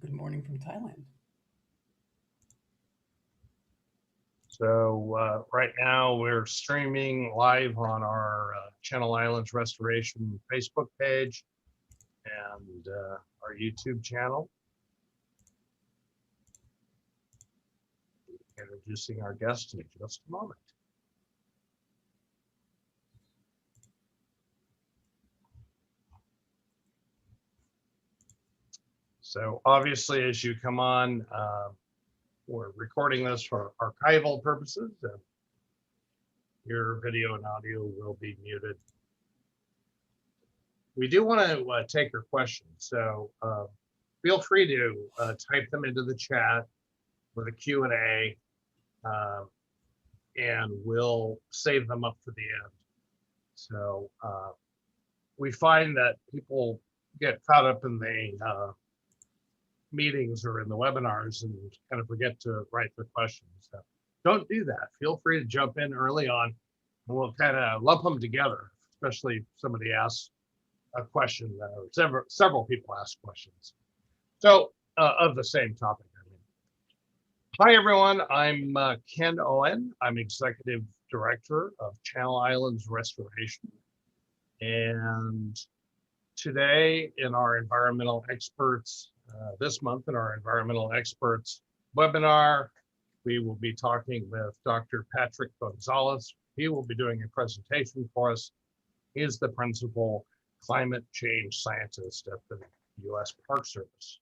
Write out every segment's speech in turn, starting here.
Good morning from Thailand. So right now we're streaming live on our Channel Islands Restoration Facebook page and our YouTube channel. Introducing our guest in just a moment. So obviously, as you come on, we're recording this for archival purposes. Your video and audio will be muted. We do want to take your questions, so feel free to type them into the chat with a Q&A, and we'll save them up for the end. So we find that people get caught up in the meetings or in the webinars and kind of forget to write their questions. So don't do that. Feel free to jump in early on, and we'll kind of lump them together, especially if somebody asks a question, or several people ask questions. So of the same topic. Hi, everyone. I'm Ken Owen. I'm Executive Director of Channel Islands Restoration. And today in our environmental experts, this month in our environmental experts webinar, we will be talking with Dr. Patrick Gonzalez. He will be doing a presentation for us. He is the principal climate change scientist at the U.S. Park Service.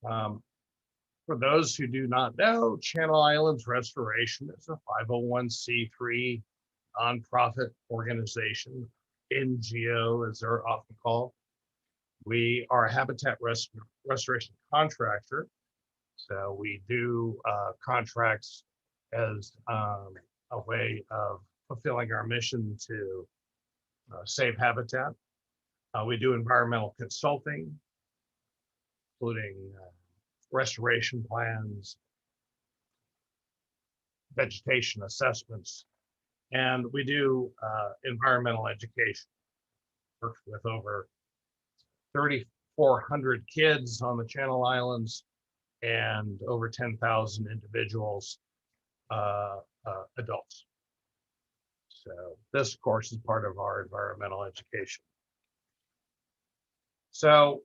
For those who do not know, Channel Islands Restoration is a 501c3 nonprofit organization, NGO as they're often called. We are a habitat restoration contractor. So we do contracts as a way of fulfilling our mission to save habitat. We do environmental consulting, including restoration plans, vegetation assessments, and we do environmental education. Work with over 3,400 kids on the Channel Islands and over 10,000 individuals, adults. So this, of course, is part of our environmental education. So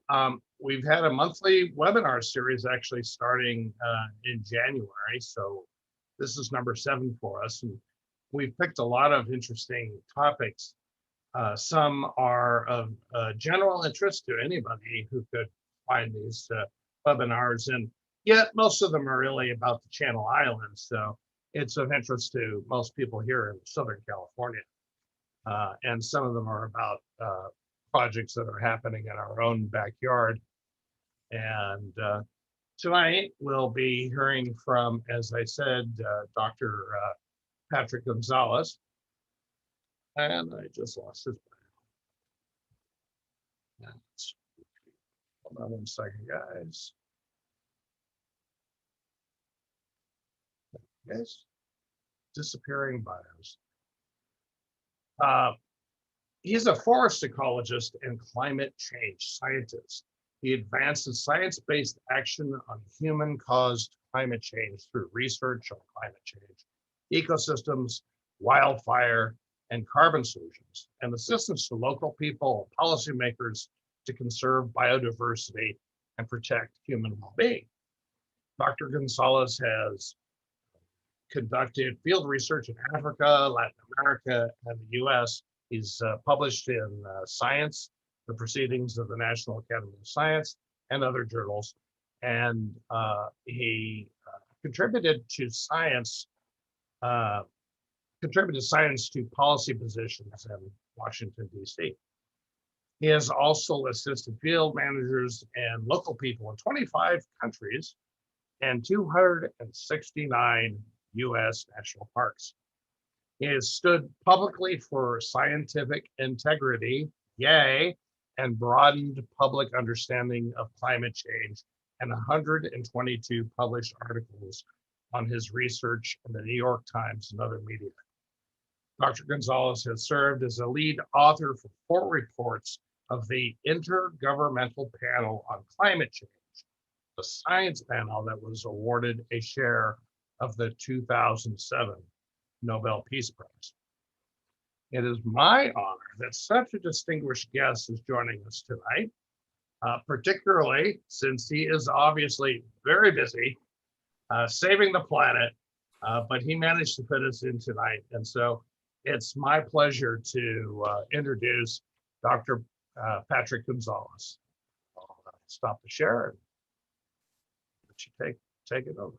we've had a monthly webinar series actually starting in January. So this is number 7 for us. And we've picked a lot of interesting topics. Some are of general interest to anybody who could find these webinars. And yet most of them are really about the Channel Islands. So it's of interest to most people here in Southern California. And some of them are about projects that are happening in our own backyard. And tonight we'll be hearing from, as I said, Dr. Patrick Gonzalez. And I just lost his bio. Hold on one second, guys. Guys, disappearing bios. He's a forest ecologist and climate change scientist. He advances science-based action on human-caused climate change through research on climate change, ecosystems, wildfire, and carbon solutions, and assistance to local people and policymakers to conserve biodiversity and protect human well-being. Dr. Gonzalez has conducted field research in Africa, Latin America, and the US. He's published in Science, the Proceedings of the National Academy of Science, and other journals. And he contributed science to policy positions in Washington, D.C. He has also assisted field managers and local people in 25 countries and 269 U.S. national parks. He has stood publicly for scientific integrity, yay, and broadened public understanding of climate change, and 122 published articles on his research in the New York Times and other media. Dr. Gonzalez has served as a lead author for 4 reports of the Intergovernmental Panel on Climate Change, the science panel that was awarded a share of the 2007 Nobel Peace Prize. It is my honor that such a distinguished guest is joining us tonight, particularly since he is obviously very busy saving the planet, but he managed to fit us in tonight. And so it's my pleasure to introduce Dr. Patrick Gonzalez. I'll stop the share and let you take it over.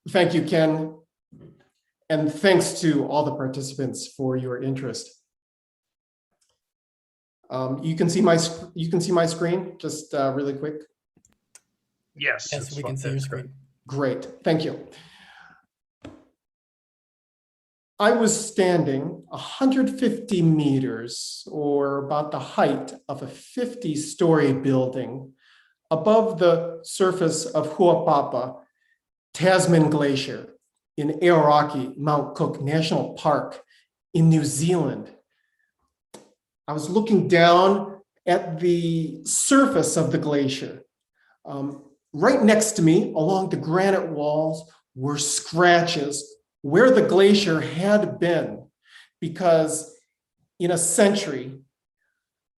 Thank you, Ken, and thanks to all the participants for your interest. You can see my screen just really quick. Yes, we can see your screen. Great, thank you. I was standing 150 meters, or about the height of a 50-story building, above the surface of Huapapa, Tasman Glacier in Aoraki, Mount Cook National Park in New Zealand. I was looking down at the surface of the glacier. Right next to me, along the granite walls, were scratches where the glacier had been, because in a century,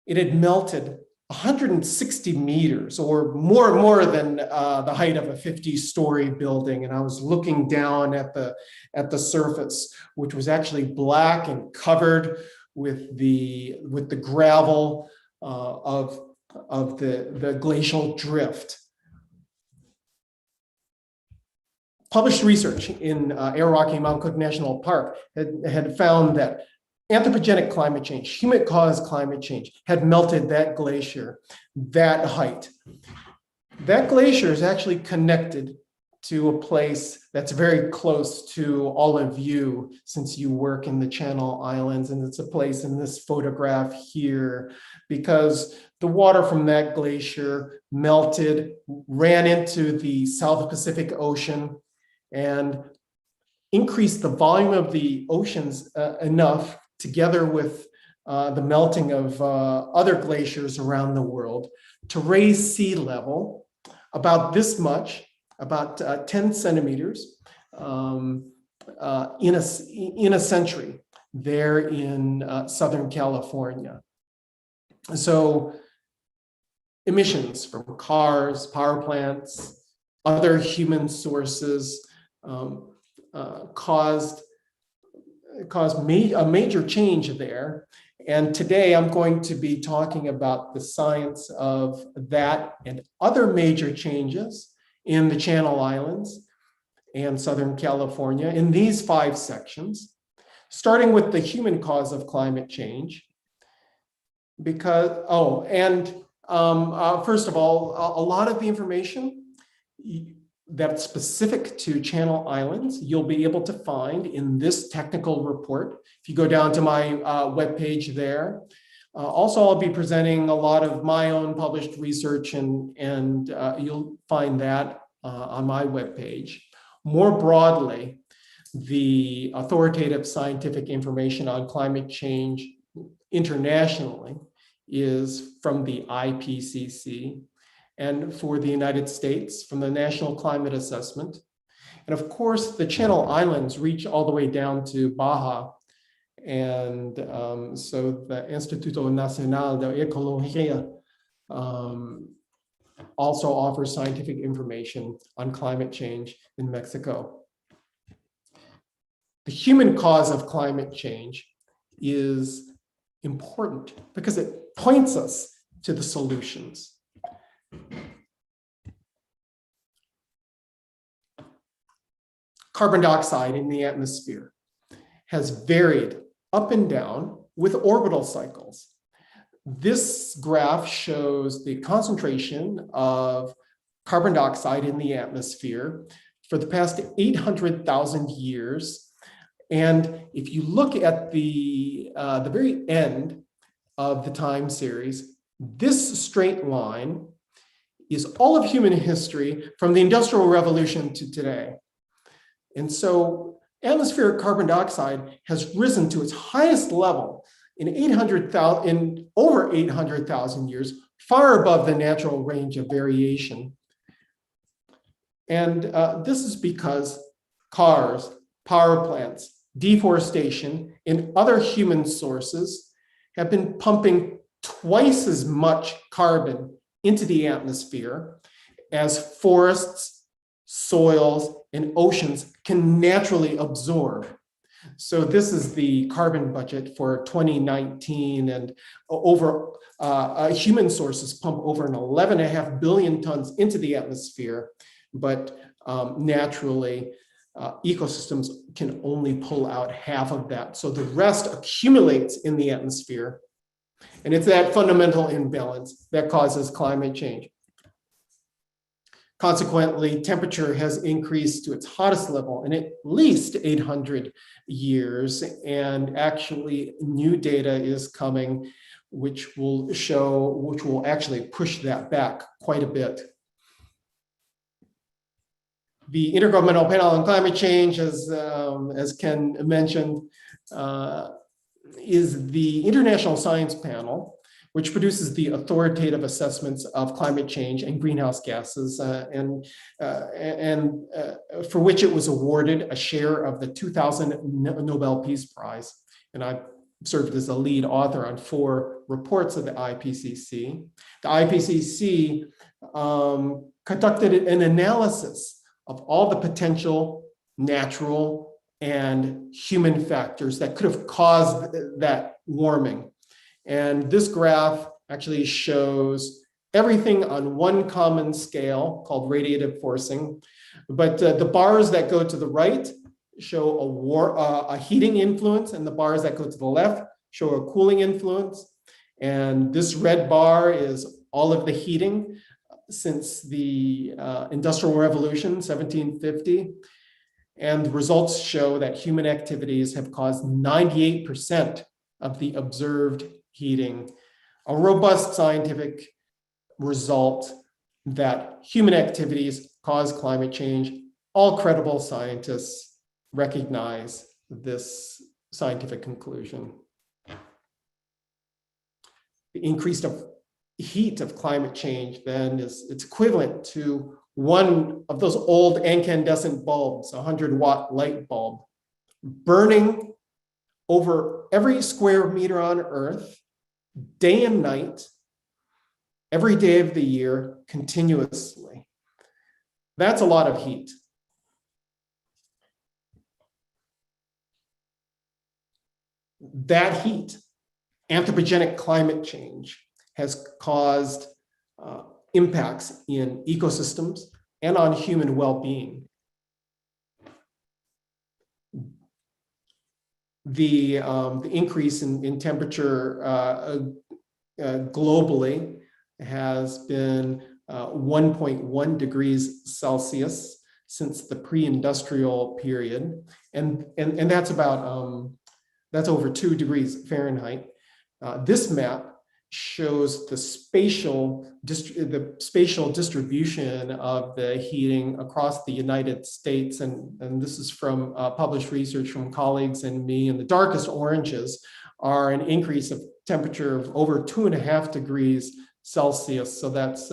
it had melted 160 meters, or more than the height of a 50-story building. And I was looking down at the surface, which was actually black and covered with the gravel of the glacial drift. Published research in Aoraki Mount Cook National Park had found that anthropogenic climate change, human-caused climate change, had melted that glacier that height. That glacier is actually connected to a place that's very close to all of you, since you work in the Channel Islands, and it's a place in this photograph here, because the water from that glacier melted, ran into the South Pacific Ocean, and increased the volume of the oceans enough, together with the melting of other glaciers around the world, to raise sea level about this much, about 10 centimeters in a century there in Southern California. So emissions from cars, power plants, other human sources caused a major change there. And today I'm going to be talking about the science of that and other major changes in the Channel Islands and Southern California in these 5 sections, starting with the human cause of climate change. Because, first of all, a lot of the information that's specific to Channel Islands, you'll be able to find in this technical report. If you go down to my webpage there. Also, I'll be presenting a lot of my own published research, and you'll find that on my webpage. More broadly, the authoritative scientific information on climate change internationally is from the IPCC, and for the United States, from the National Climate Assessment. And of course, the Channel Islands reach all the way down to Baja. And so the Instituto Nacional de Ecología also offers scientific information on climate change in Mexico. The human cause of climate change is important because it points us to the solutions. Carbon dioxide in the atmosphere has varied up and down with orbital cycles. This graph shows the concentration of carbon dioxide in the atmosphere for the past 800,000 years. And if you look at the very end of the time series, this straight line is all of human history from the Industrial Revolution to today. And so atmospheric carbon dioxide has risen to its highest level in over 800,000 years, far above the natural range of variation. And this is because cars, power plants, deforestation, and other human sources have been pumping twice as much carbon into the atmosphere as forests, soils, and oceans can naturally absorb. So this is the carbon budget for 2019, and human sources pump over 11.5 billion tons into the atmosphere, but naturally ecosystems can only pull out half of that. So the rest accumulates in the atmosphere, and it's that fundamental imbalance that causes climate change. Consequently, temperature has increased to its hottest level in at least 800 years. And actually, new data is coming, which will actually push that back quite a bit. The Intergovernmental Panel on Climate Change, as Ken mentioned, is the international science panel, which produces the authoritative assessments of climate change and greenhouse gases, and for which it was awarded a share of the 2000 Nobel Peace Prize. And I served as a lead author on 4 reports of the IPCC. The IPCC conducted an analysis of all the potential natural and human factors that could have caused that warming. And this graph actually shows everything on one common scale called radiative forcing. But the bars that go to the right show a heating influence, and the bars that go to the left show a cooling influence. And this red bar is all of the heating since the Industrial Revolution, 1750. And the results show that human activities have caused 98% of the observed heating, a robust scientific result that human activities cause climate change. All credible scientists recognize this scientific conclusion. The increased heat of climate change then it's equivalent to one of those old incandescent bulbs, a 100-watt light bulb, burning over every square meter on Earth, day and night, every day of the year, continuously. That's a lot of heat. That heat, anthropogenic climate change, has caused impacts in ecosystems and on human well-being. The increase in temperature globally has been 1.1 degrees Celsius since the pre-industrial period, and that's about that's over 2 degrees Fahrenheit. This map shows the spatial distribution of the heating across the United States, and this is from published research from colleagues and me. And the darkest oranges are an increase of temperature of over 2.5 degrees Celsius. So that's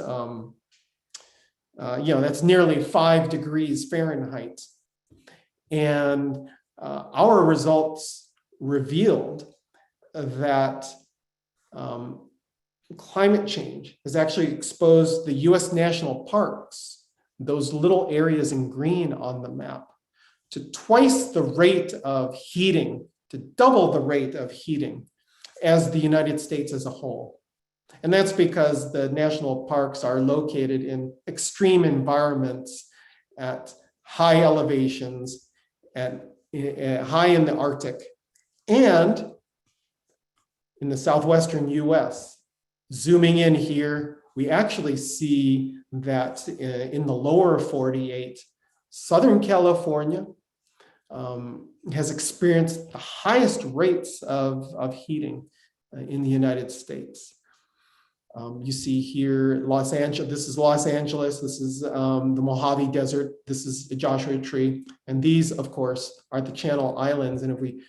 that's nearly 5 degrees Fahrenheit. And our results revealed that climate change has actually exposed the US national parks, those little areas in green on the map, to twice the rate of heating, to double the rate of heating as the United States as a whole. And that's because the national parks are located in extreme environments at high elevations, high in the Arctic, and in the southwestern US. Zooming in here, we actually see that in the lower 48, Southern California has experienced the highest rates of heating in the United States. You see here, Los Angeles, this is Los Angeles, this is the Mojave Desert, this is Joshua Tree, and these, of course, are the Channel Islands. And if we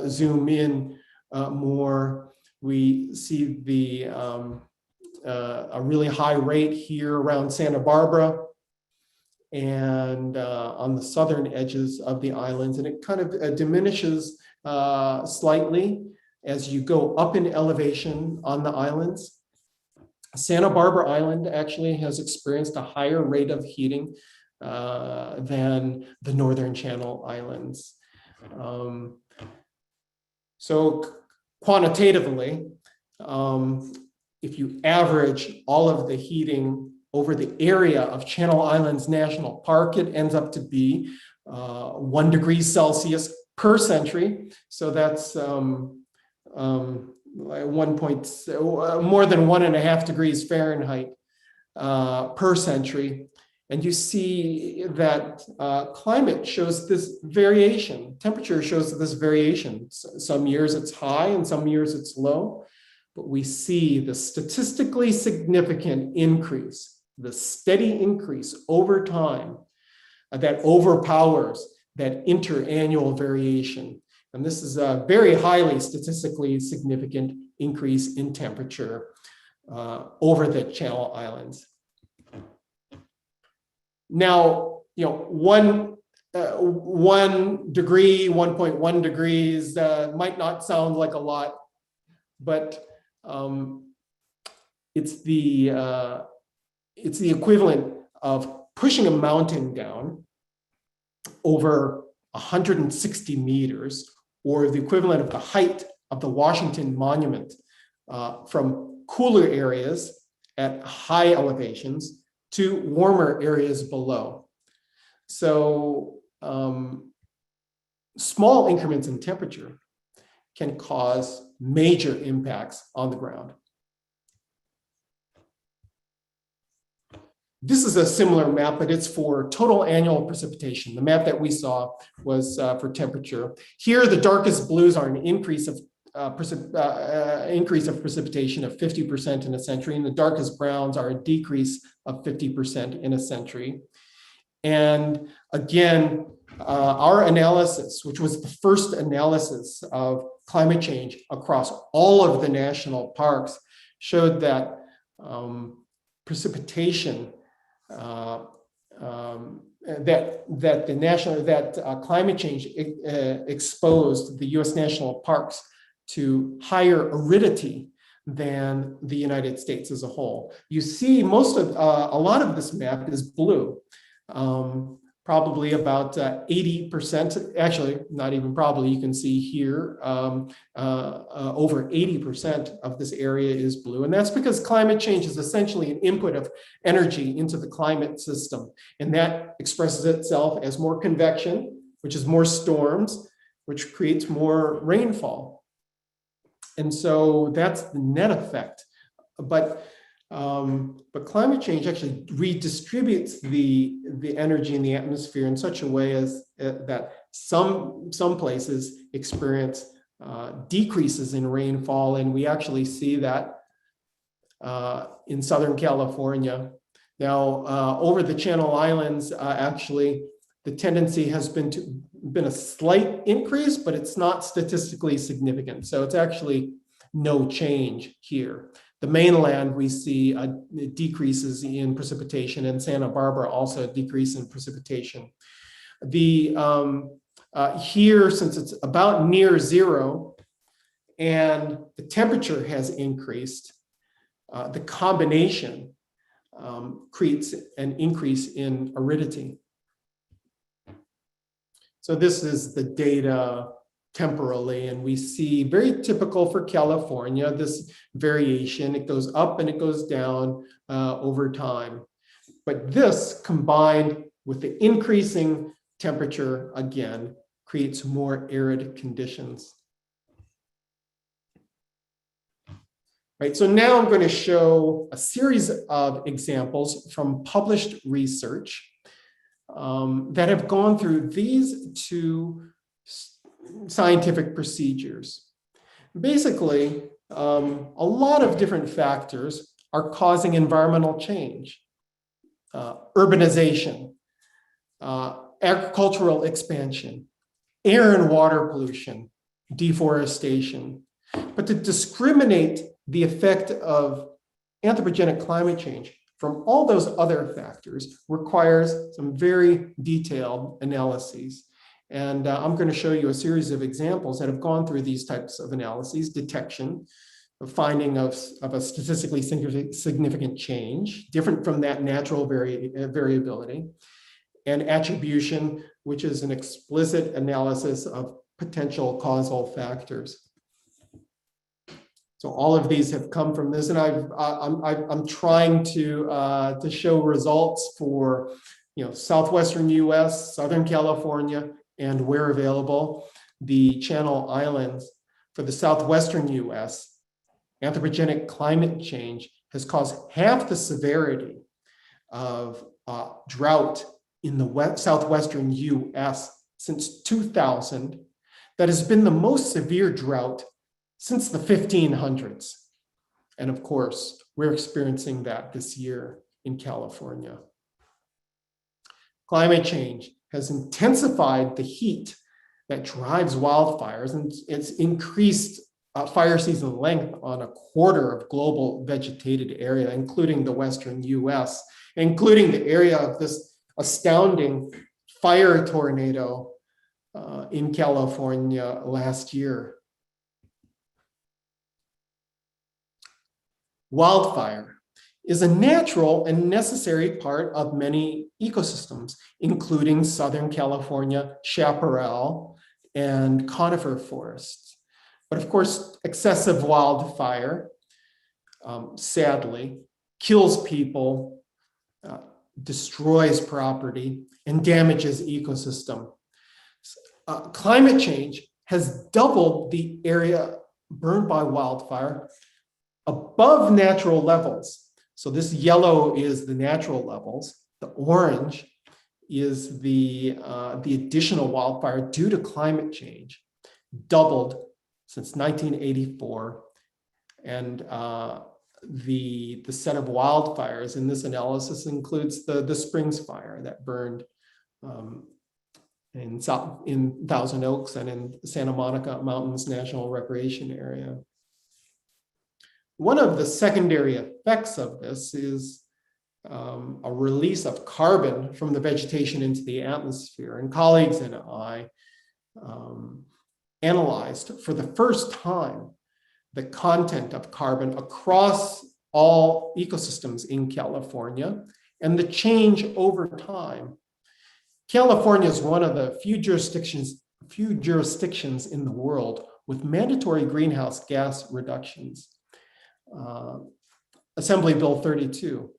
zoom in more. We see a really high rate here around Santa Barbara and on the southern edges of the islands, and it kind of diminishes slightly as you go up in elevation on the islands. Santa Barbara Island actually has experienced a higher rate of heating than the Northern Channel Islands. So quantitatively, if you average all of the heating over the area of Channel Islands National Park, it ends up to be 1 degree Celsius per century. So that's more than 1.5 degrees Fahrenheit per century. And you see that climate shows this variation. Temperature shows this variation. Some years it's high and some years it's low. But we see the statistically significant increase, the steady increase over time that overpowers that interannual variation. And this is a very highly statistically significant increase in temperature over the Channel Islands. Now, 1 degree, 1.1 degrees might not sound like a lot, but it's the equivalent of pushing a mountain down over 160 meters, or the equivalent of the height of the Washington Monument from cooler areas at high elevations to warmer areas below. So small increments in temperature can cause major impacts on the ground. This is a similar map, but it's for total annual precipitation. The map that we saw was for temperature. Here, the darkest blues are an increase of precipitation of 50% in a century, and the darkest browns are a decrease of 50% in a century. And again, our analysis, which was the first analysis of climate change across all of the national parks, showed that precipitation, climate change exposed the U.S. national parks to higher aridity than the United States as a whole. You see, a lot of this map is blue. Probably about 80%, actually, not even probably, you can see here, over 80% of this area is blue. And that's because climate change is essentially an input of energy into the climate system. And that expresses itself as more convection, which is more storms, which creates more rainfall. And so that's the net effect. But climate change actually redistributes the energy in the atmosphere in such a way as that some places experience decreases in rainfall, and we actually see that in Southern California. Now, over the Channel Islands, actually, the tendency has been a slight increase, but it's not statistically significant. So it's actually no change here. The mainland, we see decreases in precipitation, and Santa Barbara also a decrease in precipitation. Here, since it's about near zero and the temperature has increased, the combination creates an increase in aridity. So this is the data temporally, and we see, very typical for California, this variation. It goes up and it goes down over time. But this, combined with the increasing temperature, again, creates more arid conditions. Right, so now I'm going to show a series of examples from published research that have gone through these two scientific procedures. Basically, a lot of different factors are causing environmental change. Urbanization, agricultural expansion, air and water pollution, deforestation. But to discriminate the effect of anthropogenic climate change from all those other factors requires some very detailed analyses. And I'm going to show you a series of examples that have gone through these types of analyses: detection, the finding of a statistically significant change, different from that natural variability, and attribution, which is an explicit analysis of potential causal factors. So all of these have come from this, and I'm trying to show results for southwestern U.S., Southern California, and where available, the Channel Islands. For the southwestern U.S., anthropogenic climate change has caused half the severity of drought in the southwestern U.S. since 2000. That has been the most severe drought since the 1500s. And of course, we're experiencing that this year in California. Climate change has intensified the heat that drives wildfires, and it's increased fire season length on a quarter of global vegetated area, including the western US, including the area of this astounding fire tornado in California last year. Wildfire is a natural and necessary part of many ecosystems, including Southern California chaparral and conifer forests. But of course, excessive wildfire, sadly, kills people, destroys property, and damages ecosystem. Climate change has doubled the area burned by wildfire above natural levels. So this yellow is the natural levels. The orange is the additional wildfire due to climate change, doubled since 1984. And the set of wildfires in this analysis includes the Springs fire that burned in Thousand Oaks and in Santa Monica Mountains National Recreation Area. One of the secondary effects of this is a release of carbon from the vegetation into the atmosphere. And colleagues and I analyzed for the first time the content of carbon across all ecosystems in California and the change over time. California is one of the few jurisdictions in the world with mandatory greenhouse gas reductions. Assembly Bill 32,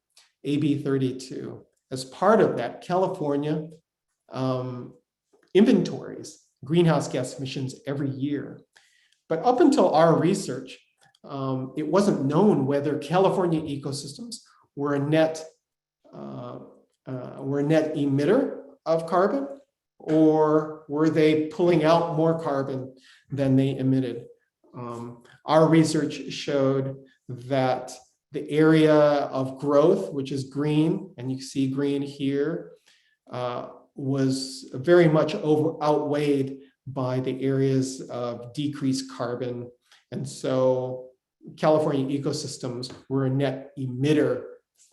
AB 32. As part of that, California inventories greenhouse gas emissions every year. But up until our research, it wasn't known whether California ecosystems were a net emitter of carbon, or were they pulling out more carbon than they emitted. Our research showed that the area of growth, which is green, and you see green here, was very much outweighed by the areas of decreased carbon. And so California ecosystems were a net emitter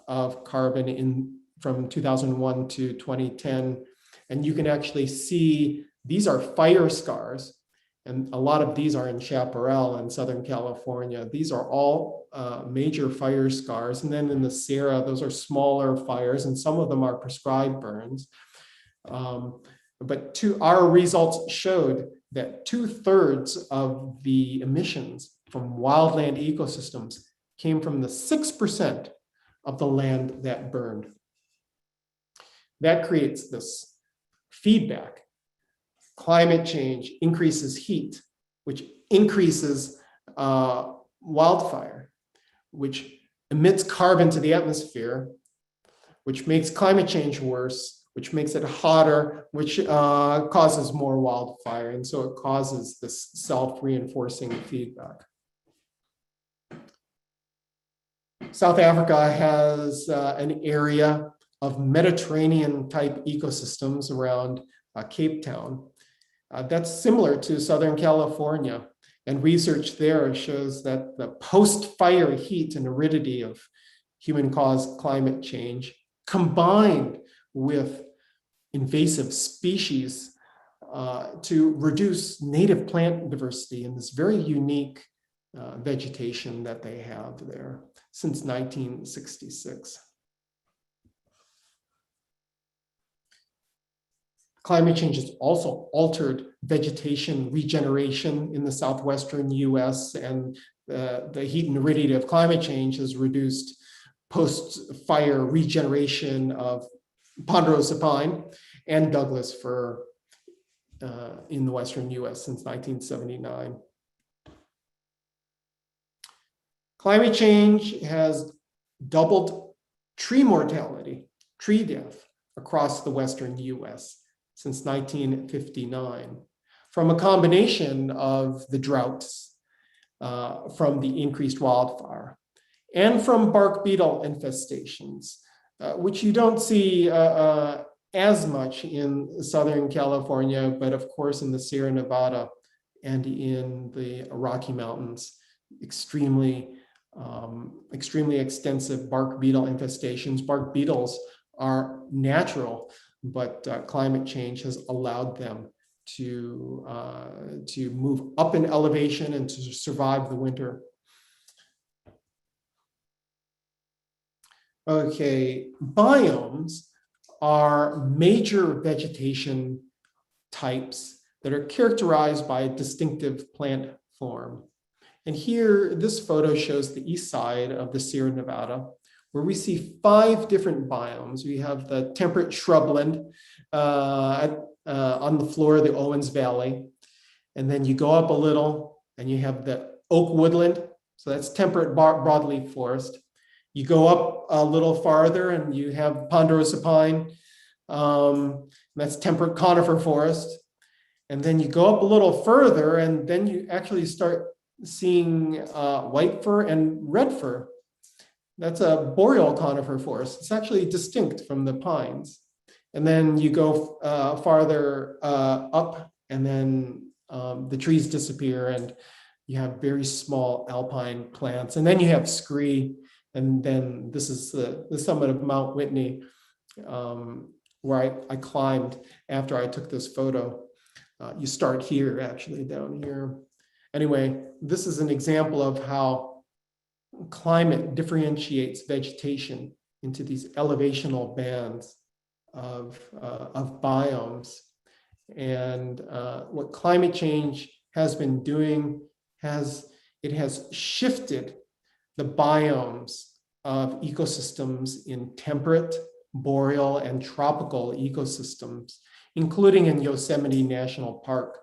of carbon from 2001 to 2010. And you can actually see these are fire scars. And a lot of these are in Chaparral in Southern California. These are all major fire scars. And then in the Sierra, those are smaller fires, and some of them are prescribed burns. But our results showed that 2/3 of the emissions from wildland ecosystems came from the 6% of the land that burned. That creates this feedback. Climate change increases heat, which increases wildfire, which emits carbon to the atmosphere, which makes climate change worse, which makes it hotter, which causes more wildfire. And so it causes this self-reinforcing feedback. South Africa has an area of Mediterranean-type ecosystems around Cape Town. That's similar to Southern California. And research there shows that the post-fire heat and aridity of human-caused climate change combined with invasive species to reduce native plant diversity in this very unique vegetation that they have there since 1966. Climate change has also altered vegetation regeneration in the southwestern US, and the heat and aridity of climate change has reduced post-fire regeneration of ponderosa pine and Douglas fir in the western US since 1979. Climate change has doubled tree mortality, tree death across the western US since 1959, from a combination of the droughts, from the increased wildfire, and from bark beetle infestations, which you don't see as much in Southern California, but of course in the Sierra Nevada and in the Rocky Mountains, extremely extensive bark beetle infestations. Bark beetles are natural, but climate change has allowed them to move up in elevation and to survive the winter. Okay, biomes are major vegetation types that are characterized by a distinctive plant form. And here, this photo shows the east side of the Sierra Nevada, where we see 5 different biomes. We have the temperate shrubland on the floor of the Owens Valley. And then you go up a little and you have the oak woodland. So that's temperate broadleaf forest. You go up a little farther and you have ponderosa pine. That's temperate conifer forest. And then you go up a little further and then you actually start seeing white fir and red fir. That's a boreal conifer forest. It's actually distinct from the pines. And then you go farther up and then the trees disappear and you have very small alpine plants. And then you have scree. And then this is the summit of Mount Whitney, where I climbed after I took this photo. You start here, actually, down here. Anyway, this is an example of how climate differentiates vegetation into these elevational bands of biomes. And what climate change has been doing it has shifted the biomes of ecosystems in temperate, boreal, and tropical ecosystems, including in Yosemite National Park,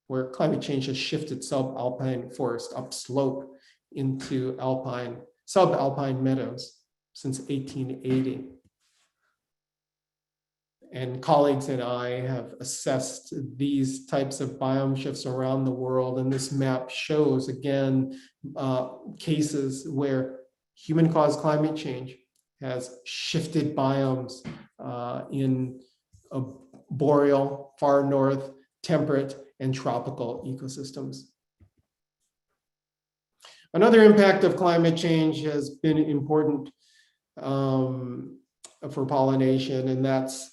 where climate change has shifted subalpine forest upslope into subalpine meadows since 1880. And colleagues and I have assessed these types of biome shifts around the world. And this map shows, again, cases where human-caused climate change has shifted biomes in boreal, far north, temperate, and tropical ecosystems. Another impact of climate change has been important for pollination, and that's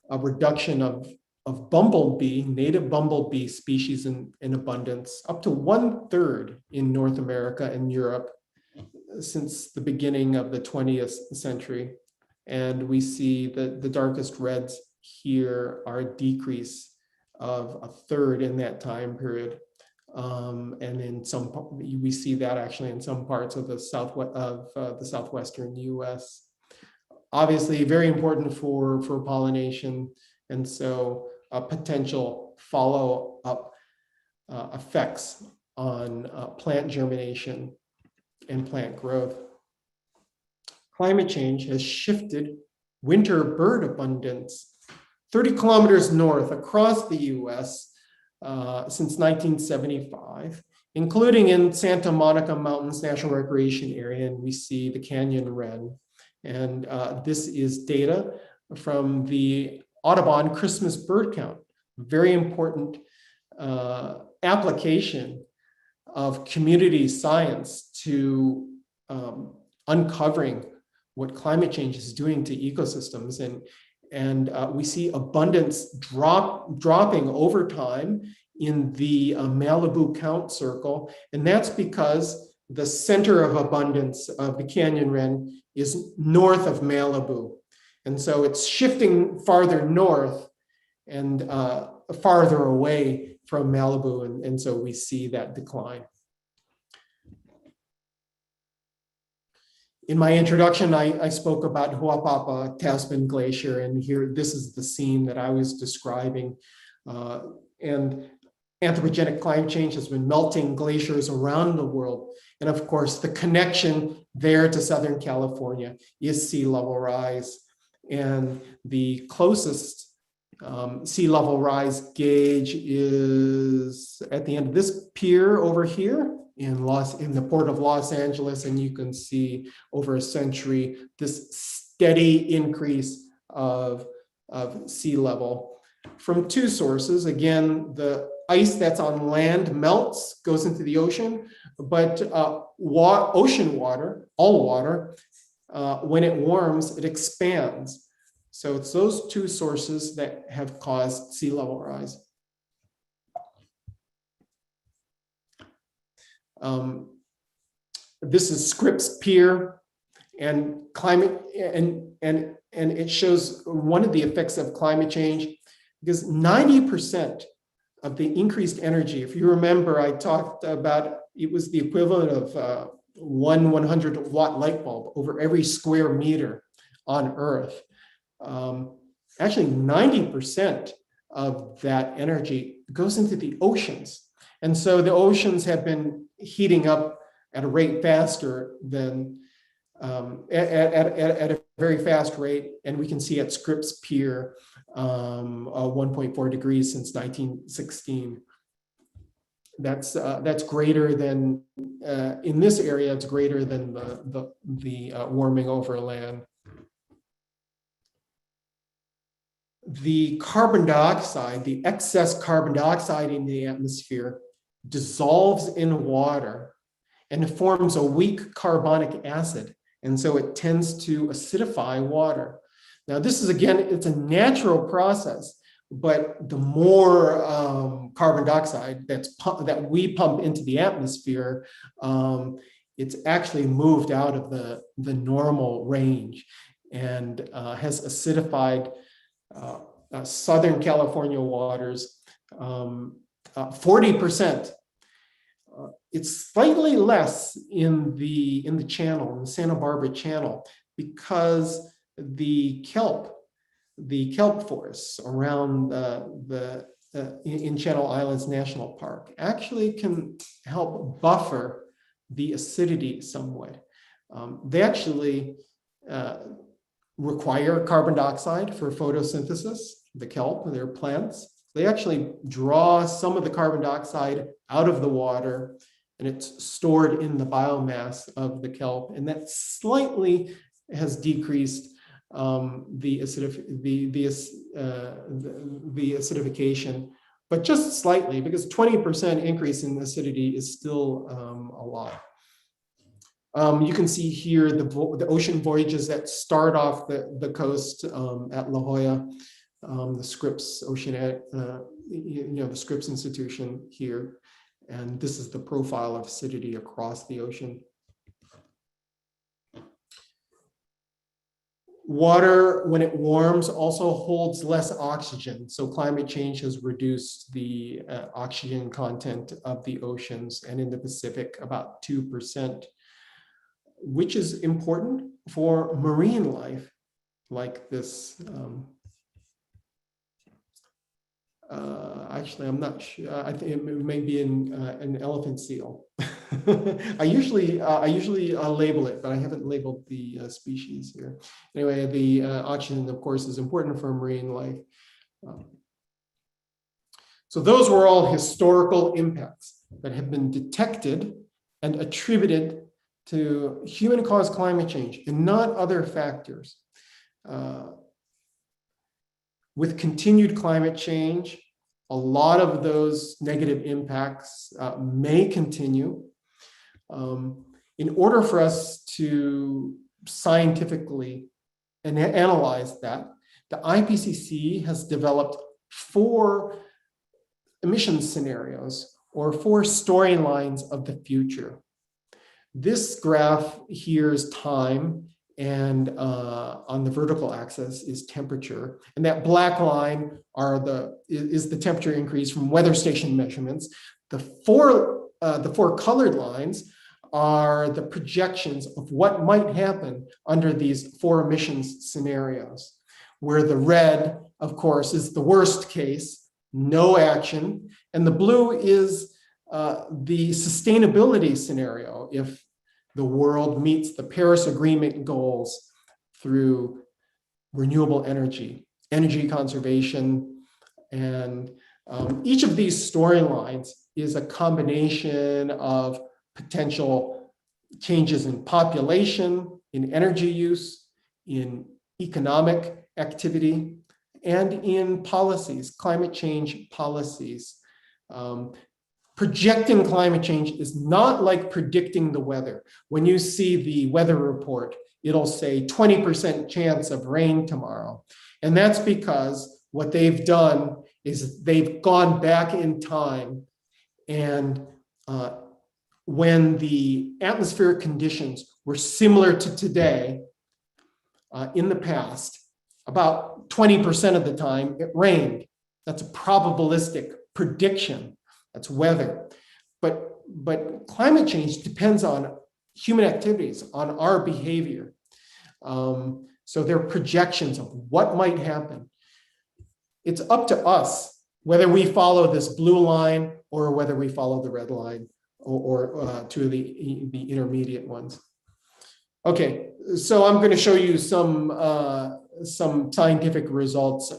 a reduction of native bumblebee species in abundance, up to 1/3 in North America and Europe since the beginning of the 20th century. And we see that the darkest reds here are a decrease of 1/3 in that time period. And in we see that actually in some parts of the southwestern US. Obviously, very important for pollination, and so potential follow-up effects on plant germination and plant growth. Climate change has shifted winter bird abundance 30 kilometers north across the US since 1975, including in Santa Monica Mountains National Recreation Area, and we see the canyon wren. And this is data from the Audubon Christmas bird count, very important application of community science to uncovering what climate change is doing to ecosystems. And we see abundance dropping over time in the Malibu count circle. And that's because the center of abundance of the canyon wren is north of Malibu. And so it's shifting farther north and farther away from Malibu. And so we see that decline. In my introduction, I spoke about Huapapa Tasman Glacier, and here, this is the scene that I was describing. And anthropogenic climate change has been melting glaciers around the world. And of course, the connection there to Southern California is sea level rise. And the closest sea level rise gauge is at the end of this pier over here in the port of Los Angeles. And you can see over a century, this steady increase of sea level from two sources. Again, the ice that's on land melts, goes into the ocean, but ocean water, all water, when it warms, it expands. So it's those two sources that have caused sea level rise. This is Scripps Pier and climate, and it shows one of the effects of climate change, because 90% of the increased energy, if you remember, I talked about it was the equivalent of one 100-watt light bulb over every square meter on Earth. Actually, 90% of that energy goes into the oceans. And so the oceans have been heating up at a rate faster than, at a very fast rate. And we can see at Scripps Pier, 1.4 degrees since 1916. That's greater than, in this area, it's greater than the warming over land. The carbon dioxide, the excess carbon dioxide in the atmosphere dissolves in water and it forms a weak carbonic acid. And so it tends to acidify water. Now, this is, again, it's a natural process, but the more carbon dioxide that we pump into the atmosphere, it's actually moved out of the normal range and has acidified Southern California waters 40%. It's slightly less in the channel, in the Santa Barbara Channel, because the kelp forests around in Channel Islands National Park actually can help buffer the acidity somewhat. They actually require carbon dioxide for photosynthesis, the kelp, their plants. They actually draw some of the carbon dioxide out of the water, and it's stored in the biomass of the kelp, and that slightly has decreased the acidification, but just slightly, because 20% increase in acidity is still a lot. You can see here the ocean voyages that start off the coast at La Jolla, the Scripps Oceanic, the Scripps Institution here, and this is the profile of acidity across the ocean. Water, when it warms, also holds less oxygen. So climate change has reduced the oxygen content of the oceans, and in the Pacific, about 2%, which is important for marine life, like this. Actually, I'm not sure. I think it may be an elephant seal. I usually label it, but I haven't labeled the species here. Anyway, the oxygen, of course, is important for marine life. So those were all historical impacts that have been detected and attributed to human-caused climate change and not other factors. With continued climate change, A lot of those negative impacts may continue. In order for us to scientifically analyze that, the IPCC has developed 4 emissions scenarios or 4 storylines of the future. This graph here is time, and on the vertical axis is temperature. And that black line is the temperature increase from weather station measurements. The four colored lines are the projections of what might happen under these 4 emissions scenarios, where the red, of course, is the worst case, no action, and the blue is the sustainability scenario if the world meets the Paris Agreement goals through renewable energy, energy conservation, and each of these storylines is a combination of potential changes in population, in energy use, in economic activity, and in policies, climate change policies. Projecting climate change is not like predicting the weather. When you see the weather report, it'll say 20% chance of rain tomorrow. And that's because what they've done is they've gone back in time, and when the atmospheric conditions were similar to today, in the past, about 20% of the time it rained. That's a probabilistic prediction. That's weather. But climate change depends on human activities, on our behavior. So they're projections of what might happen. It's up to us whether we follow this blue line or whether we follow the red line or two of the intermediate ones. Okay, so I'm going to show you some scientific results,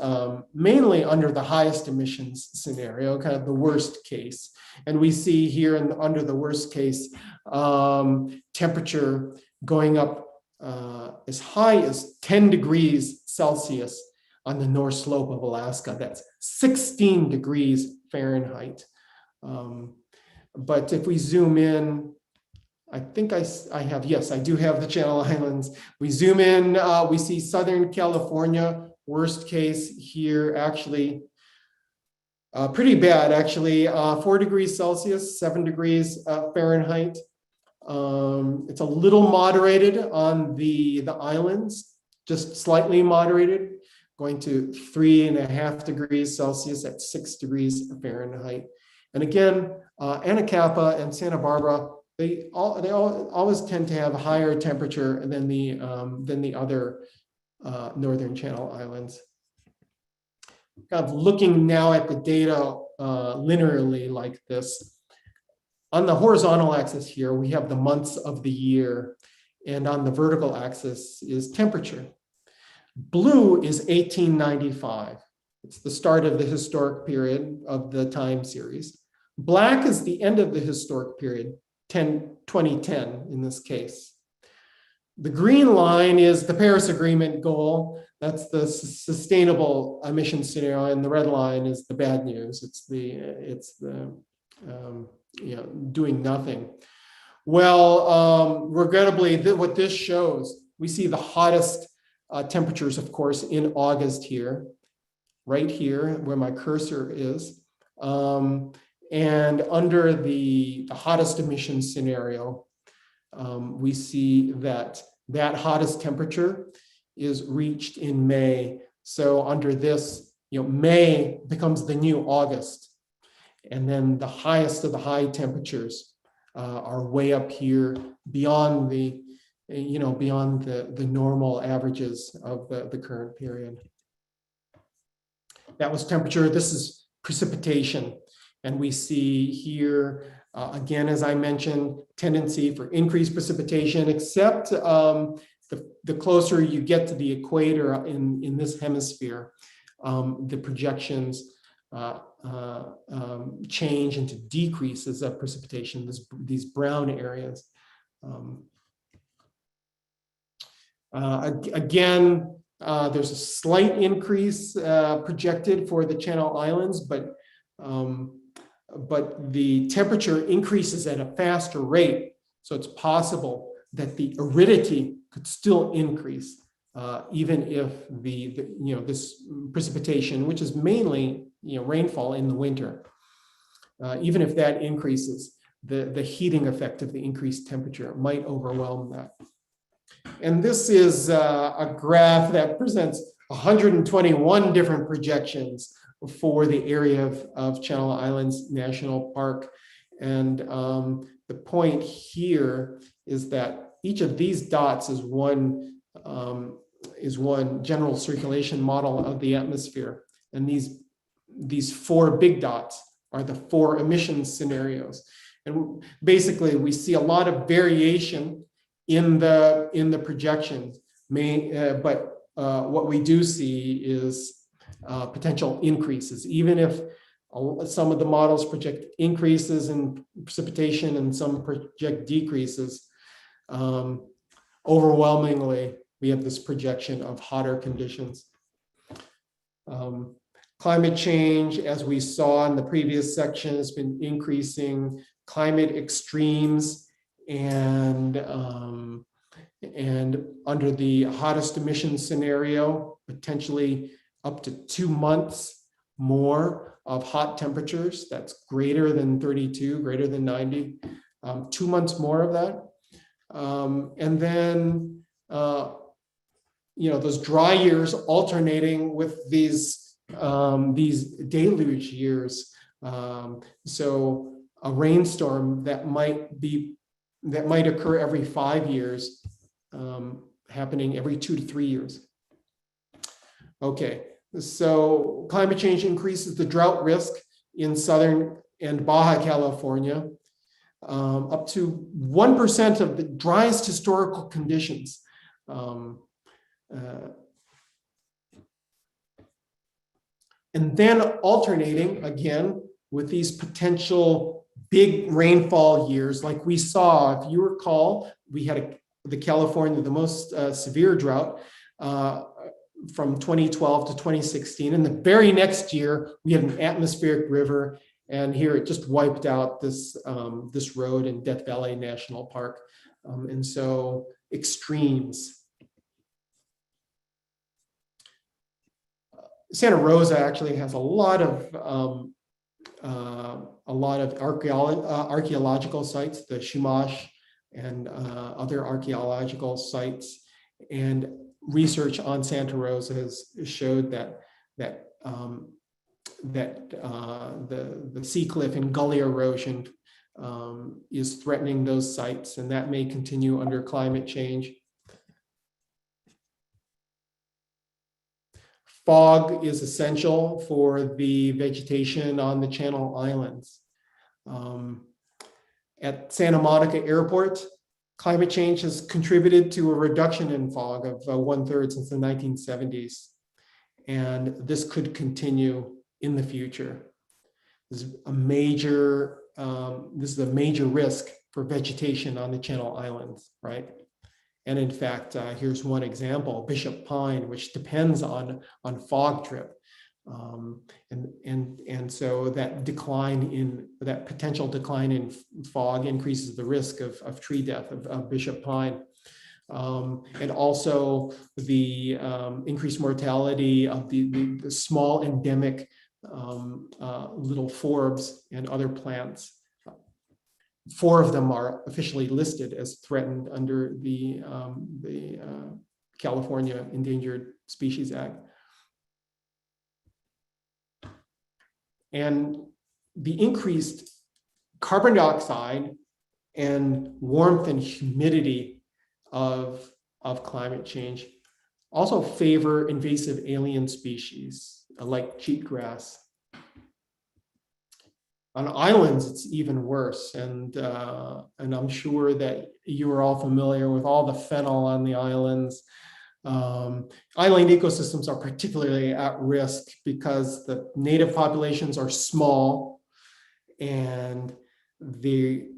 mainly under the highest emissions scenario, kind of the worst case. And we see here under the worst case, temperature going up as high as 10 degrees Celsius on the North Slope of Alaska. That's 16 degrees Fahrenheit. But if we zoom in, I think I have, yes, I do have the Channel Islands. We zoom in, we see Southern California, worst case here, actually, pretty bad, actually, 4 degrees Celsius, 7 degrees Fahrenheit. It's a little moderated on the islands, just slightly moderated, going to 3.5 degrees Celsius at 6 degrees Fahrenheit. And again, Anacapa and Santa Barbara, they always tend to have a higher temperature than the other Northern Channel Islands. Kind of looking now at the data linearly like this. On the horizontal axis here, we have the months of the year, and on the vertical axis is temperature. Blue is 1895. It's the start of the historic period of the time series. Black is the end of the historic period, 2010 in this case. The green line is the Paris Agreement goal. That's the sustainable emission scenario, and the red line is the bad news. It's the doing nothing. Well, regrettably, what this shows, we see the hottest temperatures, of course, in August here, right here where my cursor is. And under the hottest emission scenario, we see that hottest temperature is reached in May. So under this, May becomes the new August. And then the highest of the high temperatures are way up here beyond the normal averages of the current period. That was temperature. This is precipitation. And we see here, again, as I mentioned, tendency for increased precipitation, except the closer you get to the equator in this hemisphere, the projections change into decreases of precipitation, these brown areas. Again, there's a slight increase projected for the Channel Islands, but but the temperature increases at a faster rate. So it's possible that the aridity could still increase, even if this precipitation, which is mainly rainfall in the winter, even if that increases, the heating effect of the increased temperature might overwhelm that. And this is a graph that presents 121 different projections for the area of Channel Islands National Park. And the point here is that each of these dots is one general circulation model of the atmosphere. And these four big dots are the four emissions scenarios. And basically, we see a lot of variation in the projections. But what we do see is potential increases, even if some of the models project increases in precipitation and some project decreases. Overwhelmingly, we have this projection of hotter conditions. Climate change, as we saw in the previous section, has been increasing. Climate extremes and under the hottest emission scenario, potentially up to 2 months more of hot temperatures. That's greater than 32, greater than 90. 2 months more of that. And then, those dry years alternating with these deluge years. So a rainstorm that might occur every 5 years, happening every 2 to 3 years. Okay, so climate change increases the drought risk in Southern and Baja California, up to 1% of the driest historical conditions. And then alternating again with these potential big rainfall years, like we saw, if you recall, we had the most severe drought from 2012 to 2016. And the very next year, we had an atmospheric river, and here it just wiped out this road in Death Valley National Park. And so extremes. Santa Rosa actually has a lot of archaeological sites, the Chumash and other archaeological sites, and research on Santa Rosa has showed that the sea cliff and gully erosion is threatening those sites, and that may continue under climate change. Fog is essential for the vegetation on the Channel Islands. At Santa Monica Airport, climate change has contributed to a reduction in fog of 1/3 since the 1970s. And this could continue in the future. This is a major risk for vegetation on the Channel Islands, right? And in fact, here's one example: Bishop Pine, which depends on fog trip, and so that potential decline in fog increases the risk of tree death of Bishop Pine, and also the increased mortality of the small endemic little forbs and other plants. 4 of them are officially listed as threatened under the California Endangered Species Act. And the increased carbon dioxide and warmth and humidity of climate change also favor invasive alien species like cheatgrass. On islands, it's even worse, and I'm sure that you are all familiar with all the fennel on the islands. Island ecosystems are particularly at risk because the native populations are small, and the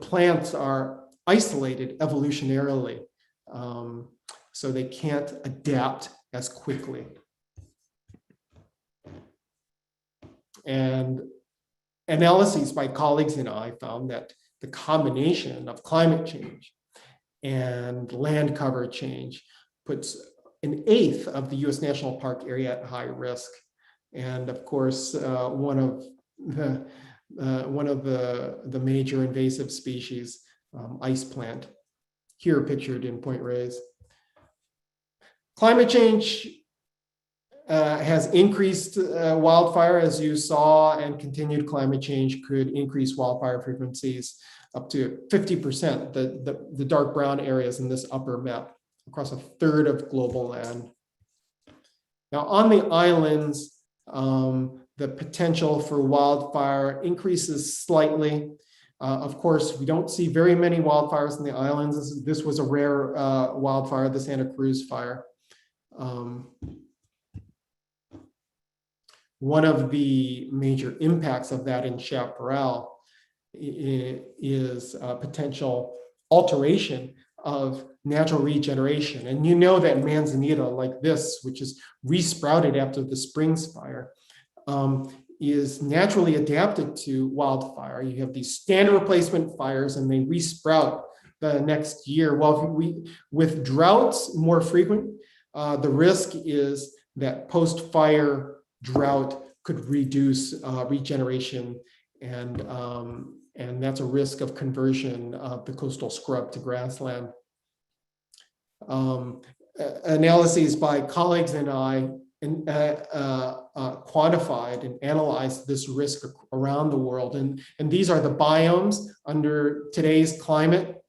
plants are isolated evolutionarily, so they can't adapt as quickly. And analyses by colleagues and I found that the combination of climate change and land cover change puts an eighth of the US National Park area at high risk. And of course, one of the major invasive species, ice plant, here pictured in Point Reyes. Climate change has increased wildfire, as you saw, and continued climate change could increase wildfire frequencies up to 50%, the dark brown areas in this upper map, across a third of global land. Now, on the islands, the potential for wildfire increases slightly. Of course, we don't see very many wildfires in the islands. This was a rare wildfire, the Santa Cruz fire. One of the major impacts of that in Chaparral is potential alteration of natural regeneration. And you know that Manzanita, like this, which is resprouted after the Springs fire, is naturally adapted to wildfire. You have these standard replacement fires and they resprout the next year. Well, with droughts more frequent, the risk is that post-fire drought could reduce regeneration, and that's a risk of conversion of the coastal scrub to grassland. Analyses by colleagues and I quantified and analyzed this risk around the world, and these are the biomes under today's climate,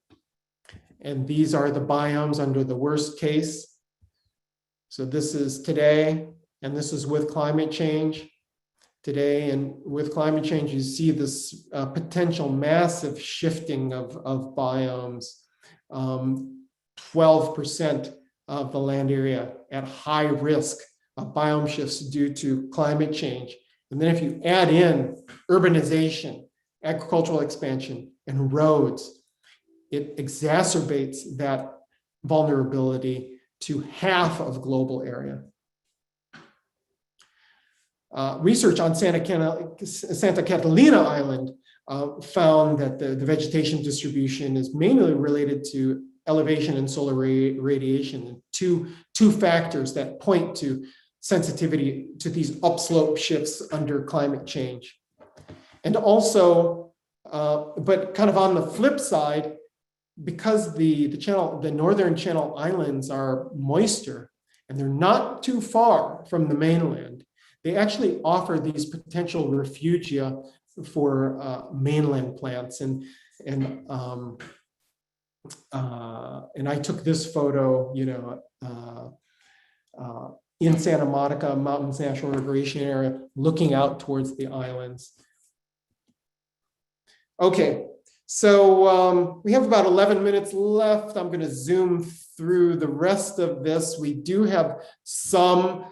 and these are the biomes under the worst case. So this is today, and this is with climate change. Today and with climate change, you see this potential massive shifting of biomes. 12% of the land area at high risk of biome shifts due to climate change. And then if you add in urbanization, agricultural expansion, and roads, it exacerbates that vulnerability to half of global area. Research on Santa Catalina Island found that the vegetation distribution is mainly related to elevation and solar radiation, and two factors that point to sensitivity to these upslope shifts under climate change. And also, but kind of on the flip side, because the northern Channel Islands are moister and they're not too far from the mainland, they actually offer these potential refugia for mainland plants. And I took this photo, in Santa Monica Mountains National Recreation Area, looking out towards the islands. Okay, so we have about 11 minutes left. I'm going to zoom through the rest of this. We do have some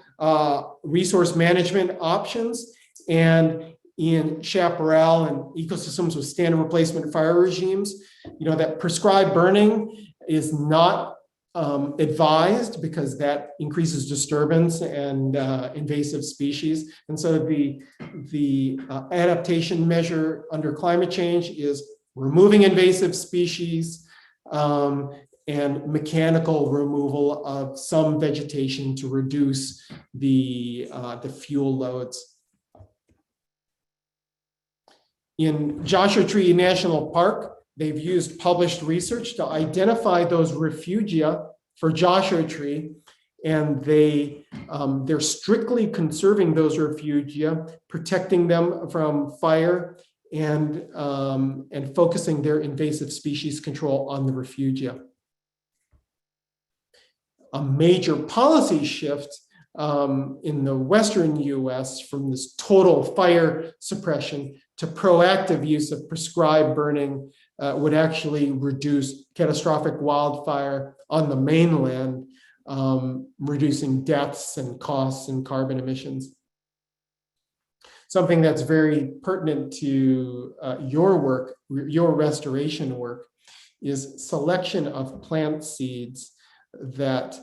resource management options, and in chaparral and ecosystems with standard replacement fire regimes, that prescribed burning is not advised because that increases disturbance and invasive species. And so the adaptation measure under climate change is removing invasive species and mechanical removal of some vegetation to reduce the fuel loads. In Joshua Tree National Park, they've used published research to identify those refugia for Joshua Tree, and they're strictly conserving those refugia, protecting them from fire, and focusing their invasive species control on the refugia. A major policy shift in the Western US from this total fire suppression to proactive use of prescribed burning would actually reduce catastrophic wildfire on the mainland, reducing deaths and costs and carbon emissions. Something that's very pertinent to your work, your restoration work, is selection of plant seeds that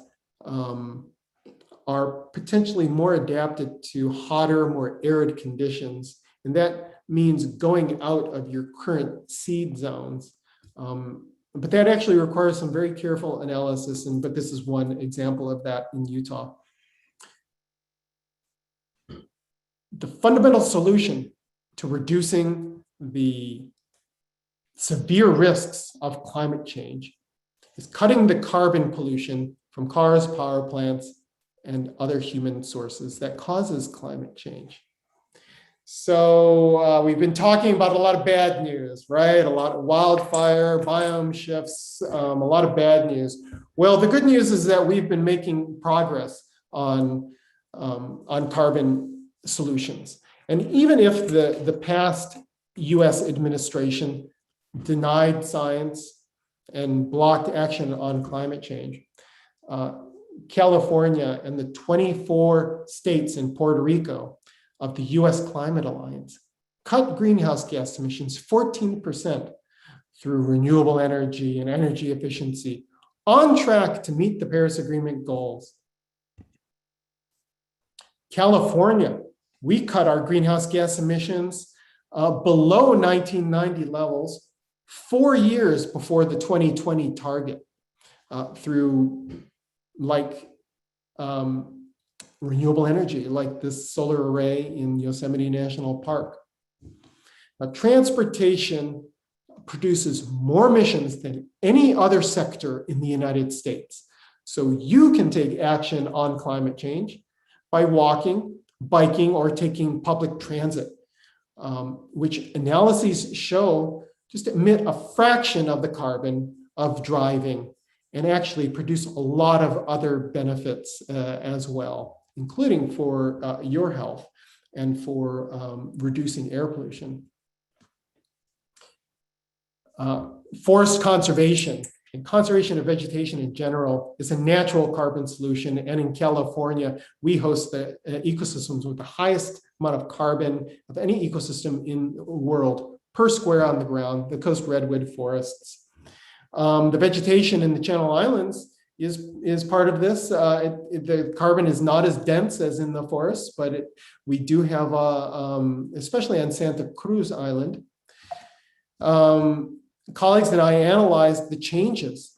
are potentially more adapted to hotter, more arid conditions. And that means going out of your current seed zones. But that actually requires some very careful analysis, but this is one example of that in Utah. The fundamental solution to reducing the severe risks of climate change is cutting the carbon pollution from cars, power plants, and other human sources that causes climate change. So we've been talking about a lot of bad news, right? A lot of wildfire, biome shifts, a lot of bad news. Well, the good news is that we've been making progress on carbon solutions. And even if the past US administration denied science and blocked action on climate change, California and the 24 states in Puerto Rico of the US Climate Alliance cut greenhouse gas emissions 14% through renewable energy and energy efficiency, on track to meet the Paris Agreement goals. California, we cut our greenhouse gas emissions below 1990 levels 4 years before the 2020 target through renewable energy, like this solar array in Yosemite National Park. Now, transportation produces more emissions than any other sector in the United States. So you can take action on climate change by walking, biking, or taking public transit, which analyses show just emit a fraction of the carbon of driving and actually produce a lot of other benefits as well, including for your health and for reducing air pollution. Forest conservation and conservation of vegetation in general is a natural carbon solution. And in California, we host the ecosystems with the highest amount of carbon of any ecosystem in the world per square on the ground, the coast redwood forests. The vegetation in the Channel Islands is part of this. The carbon is not as dense as in the forests, but we do have, especially on Santa Cruz Island, colleagues and I analyzed the changes.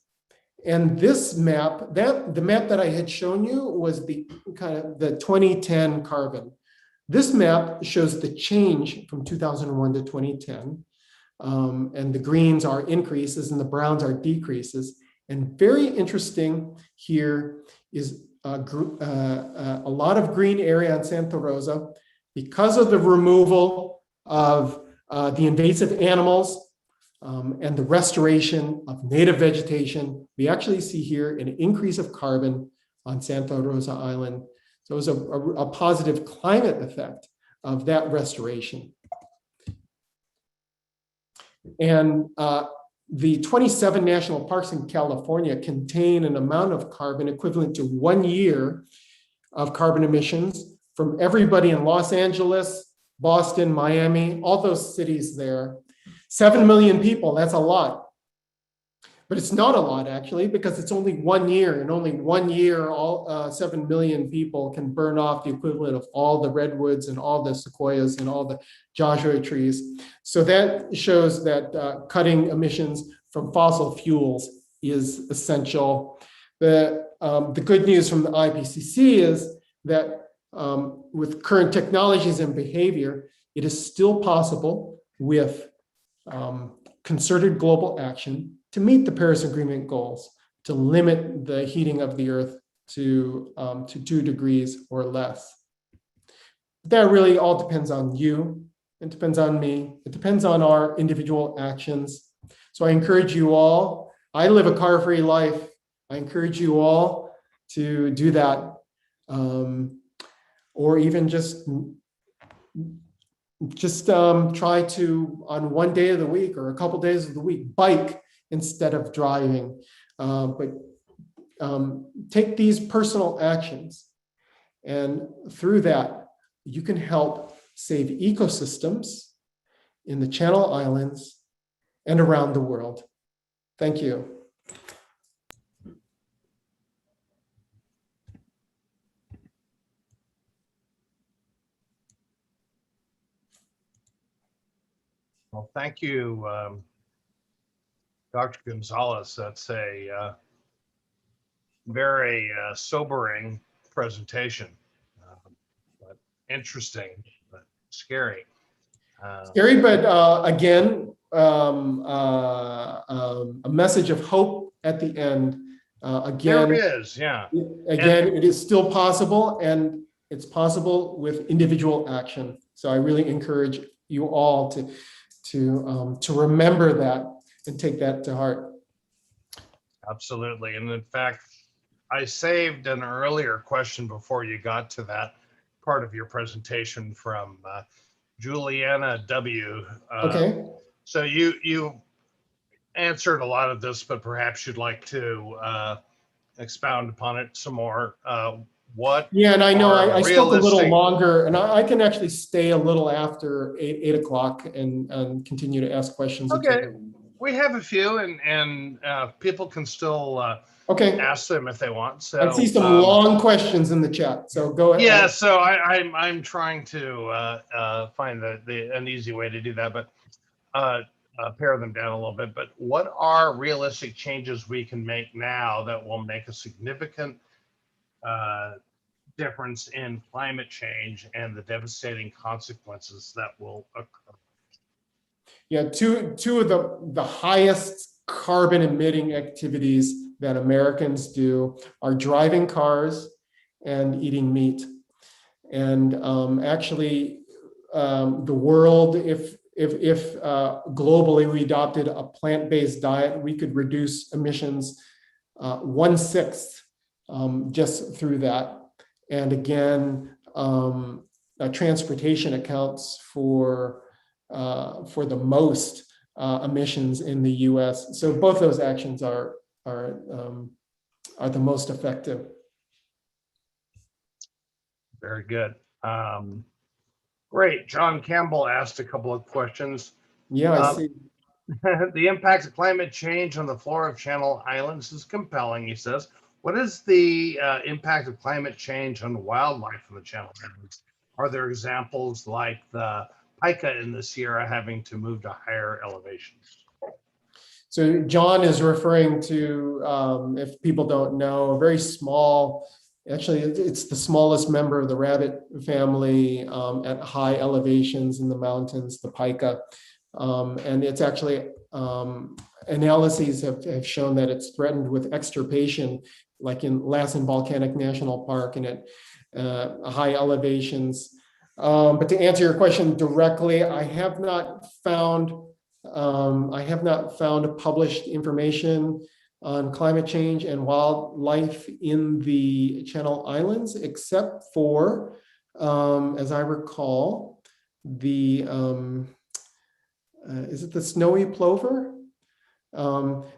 And this map, the map that I had shown you was the kind of the 2010 carbon. This map shows the change from 2001 to 2010. And the greens are increases and the browns are decreases. And very interesting here is a lot of green area on Santa Rosa because of the removal of the invasive animals and the restoration of native vegetation. We actually see here an increase of carbon on Santa Rosa Island. So it was a positive climate effect of that restoration. And the 27 national parks in California contain an amount of carbon equivalent to 1 year of carbon emissions from everybody in Los Angeles, Boston, Miami, all those cities there. 7 million people, that's a lot. But it's not a lot, actually, because it's only 1 year, and only 1 year, all 7 million people can burn off the equivalent of all the redwoods and all the sequoias and all the Joshua trees. So that shows that cutting emissions from fossil fuels is essential. The good news from the IPCC is that with current technologies and behavior, it is still possible with concerted global action to meet the Paris Agreement goals, to limit the heating of the Earth to 2 degrees or less. That really all depends on you. It depends on me. It depends on our individual actions. So I encourage you all. I live a car-free life. I encourage you all to do that, or even just try to, on 1 day of the week or a couple days of the week, bike instead of driving. But take these personal actions, and through that, you can help save ecosystems in the Channel Islands and around the world. Thank you. Well, thank you, Dr. Gonzalez. That's a very sobering presentation, but interesting, but scary. Scary, but again, a message of hope at the end. There Again, is, yeah. it is still possible, and it's possible with individual action. So I really encourage you all to remember that and take that to heart. Absolutely. And in fact, I saved an earlier question before you got to that part of your presentation from Juliana W. Okay. So you answered a lot of this, but perhaps you'd like to expound upon it some more. What Yeah, and I know are I spoke a little realistic? longer, and I can actually stay a little after 8 o'clock and continue to ask questions. Okay, we have a few, and people can still Okay. ask them if they want. So I see some long questions in the chat, so go ahead. Yeah, so I'm trying to find an easy way to do that, but pare them down a little bit. But what are realistic changes we can make now that will make a significant difference in climate change and the devastating consequences that will occur? Yeah, two of the highest carbon emitting activities that Americans do are driving cars and eating meat. And actually, the world, if globally we adopted a plant-based diet, we could reduce emissions 1/6 just through that. And again, transportation accounts for the most emissions in the U.S. So both those actions are the most effective. Very good. Great. John Campbell asked a couple of questions. Yeah, I see. The impact of climate change on the flora of Channel Islands is compelling, he says. What is the impact of climate change on wildlife in the Channel Islands? Are there examples like the pika in the Sierra having to move to higher elevations? So John is referring to, if people don't know, a very small, actually it's the smallest member of the rabbit family at high elevations in the mountains, the pika. And it's actually, analyses have shown that it's threatened with extirpation, like in Lassen Volcanic National Park and at high elevations. But to answer your question directly, I have not found published information on climate change and wildlife in the Channel Islands, except for, as I recall, the is it the snowy plover?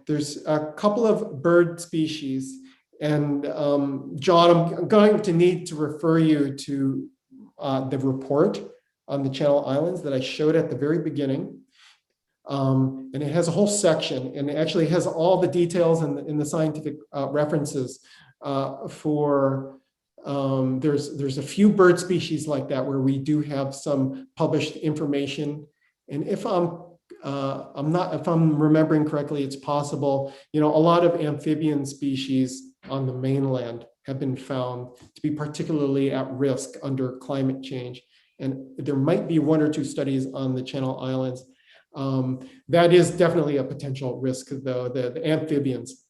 There's a couple of bird species, and John, I'm going to need to refer you to the report on the Channel Islands that I showed at the very beginning. And it has a whole section, and it actually has all the details in the scientific references for, there's a few bird species like that where we do have some published information. And if I'm remembering correctly, it's possible, a lot of amphibian species on the mainland have been found to be particularly at risk under climate change. And there might be one or two studies on the Channel Islands. That is definitely a potential risk, though, the amphibians.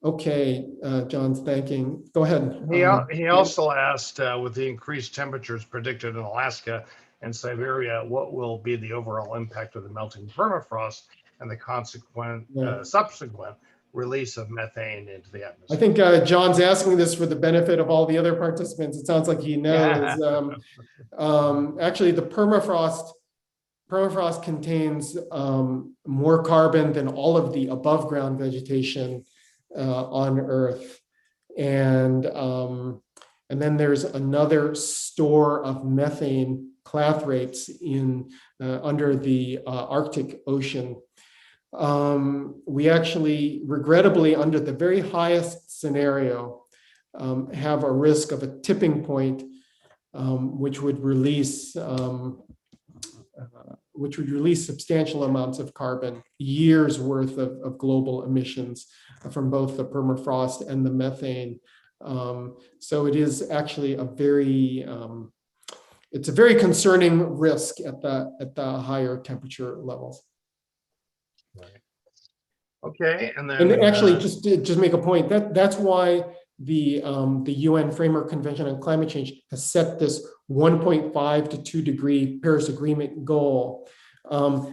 Okay, John's thanking. Go ahead. He also asked, with the increased temperatures predicted in Alaska and Siberia, what will be the overall impact of the melting permafrost and the consequent subsequent release of methane into the atmosphere? I think John's asking this for the benefit of all the other participants. It sounds like he knows. Actually, the permafrost contains more carbon than all of the above ground vegetation on Earth. And then there's another store of methane clathrates under the Arctic Ocean. We actually, regrettably, under the very highest scenario, have a risk of a tipping point, which would release which would release substantial amounts of carbon, years worth of global emissions from both the permafrost and the methane. So it is actually it's a very concerning risk at the higher temperature levels. Right. Okay, and And then actually, just make a point, that's why the UN Framework Convention on Climate Change has set this 1.5 to 2 degree Paris Agreement goal.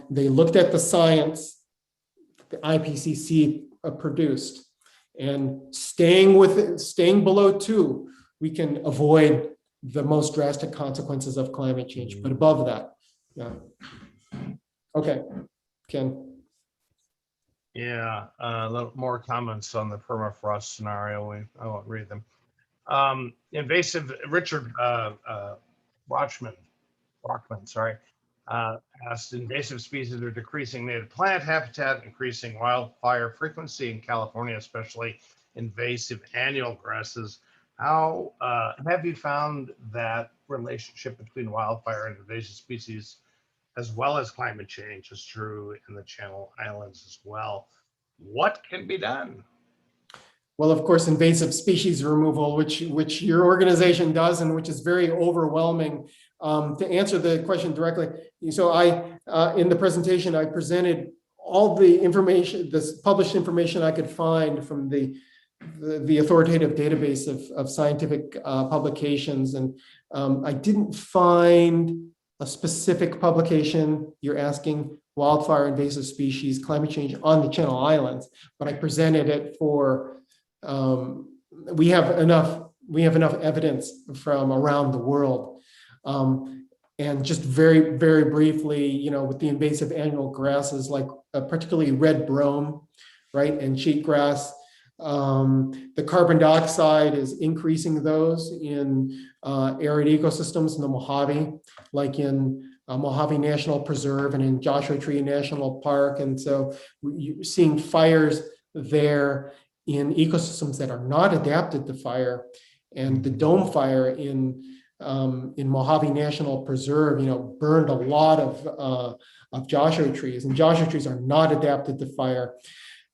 They looked at the science the IPCC produced, and staying below 2, we can avoid the most drastic consequences of climate change. But above that, yeah. Okay, Ken. yeah, a little more comments on the permafrost scenario. I won't read them. Invasive Richard Rochman, sorry, asked, invasive species are decreasing native plant habitat, increasing wildfire frequency in California, especially invasive annual grasses. How have you found that relationship between wildfire and invasive species, as well as climate change, is true in the Channel Islands as well? What can be done? Well, of course, invasive species removal, which your organization does, and which is very overwhelming. To answer the question directly, so in the presentation, I presented all the information, this published information I could find from the authoritative database of scientific publications, and I didn't find a specific publication. You're asking wildfire, invasive species, climate change on the Channel Islands, but I presented it for. We have enough evidence from around the world, and just very, very briefly, with the invasive annual grasses, like particularly red brome, right, and cheatgrass. The carbon dioxide is increasing those in arid ecosystems in the Mojave, like in Mojave National Preserve and in Joshua Tree National Park. And so you're seeing fires there in ecosystems that are not adapted to fire. And the dome fire in Mojave National Preserve, burned a lot of Joshua trees, and Joshua trees are not adapted to fire.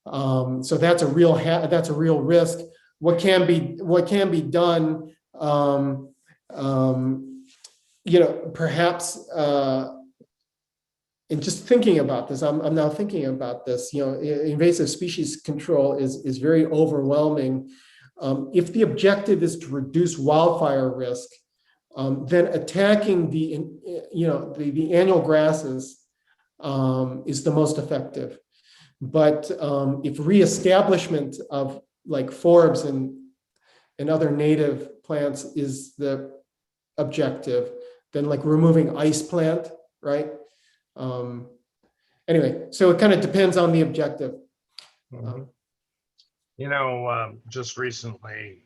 So that's a real risk. What can be done? Perhaps. And just thinking about this, I'm now thinking about this. Invasive species control is very overwhelming. If the objective is to reduce wildfire risk, then attacking the annual grasses is the most effective. But if reestablishment of like forbs and other native plants is the objective, then like removing ice plant, right? Anyway, so it kind of depends on the objective. Just recently,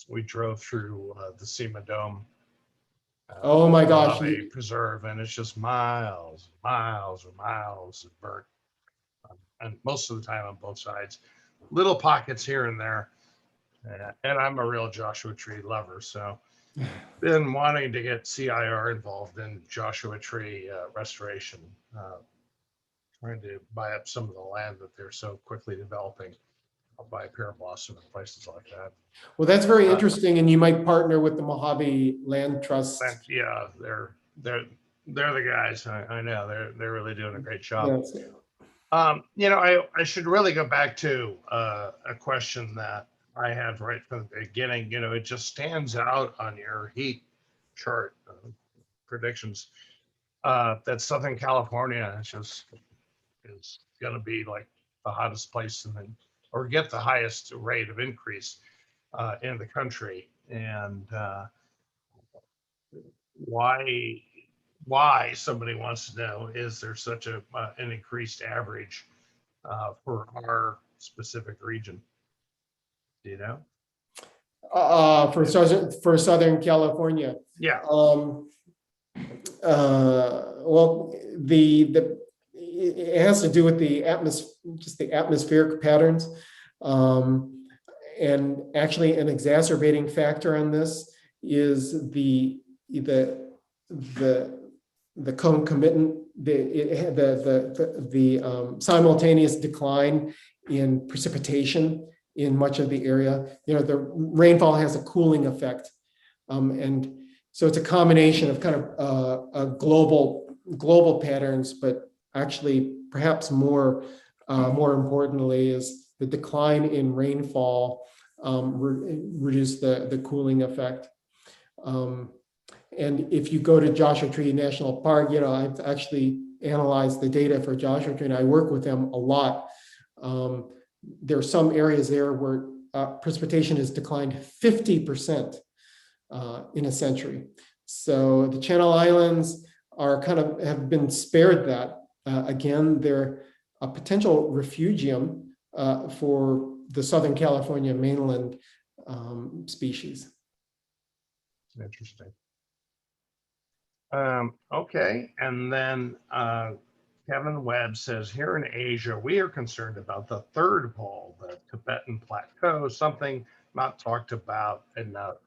we drove through the SEMA Dome. Oh my gosh! Preserve, and it's just miles of burnt, and most of the time on both sides. Little pockets here and there, and I'm a real Joshua Tree lover, so been wanting to get CIR involved in Joshua Tree restoration, trying to buy up some of the land that they're so quickly developing by Pear Blossom and places like that. Well, that's very interesting, and you might partner with the Mojave Land Trust. Yeah, they're the guys. I know they're really doing a great job. Yes. I should really go back to a question that I had right from the beginning. It just stands out on your heat chart predictions that Southern California is going to be like the hottest place or get the highest rate of increase in the country. And why somebody wants to know, is there such an increased average for our specific region? Do you know? For Southern California. Yeah. Well, it has to do with the atmospheric patterns, and actually an exacerbating factor on this is the the concomitant, the simultaneous decline in precipitation in much of the area. The rainfall has a cooling effect, and so it's a combination of kind of global patterns, but actually perhaps more importantly is the decline in rainfall reduce the cooling effect. And if you go to Joshua Tree National Park, I've actually analyzed the data for Joshua Tree, and I work with them a lot. There are some areas there where precipitation has declined 50% in a century. So the Channel Islands have been spared that. Again, they're a potential refugium for the Southern California mainland species. Interesting. Okay, and then Kevin Webb says, here in Asia, we are concerned about the third pole, the Tibetan Plateau, something not talked about in the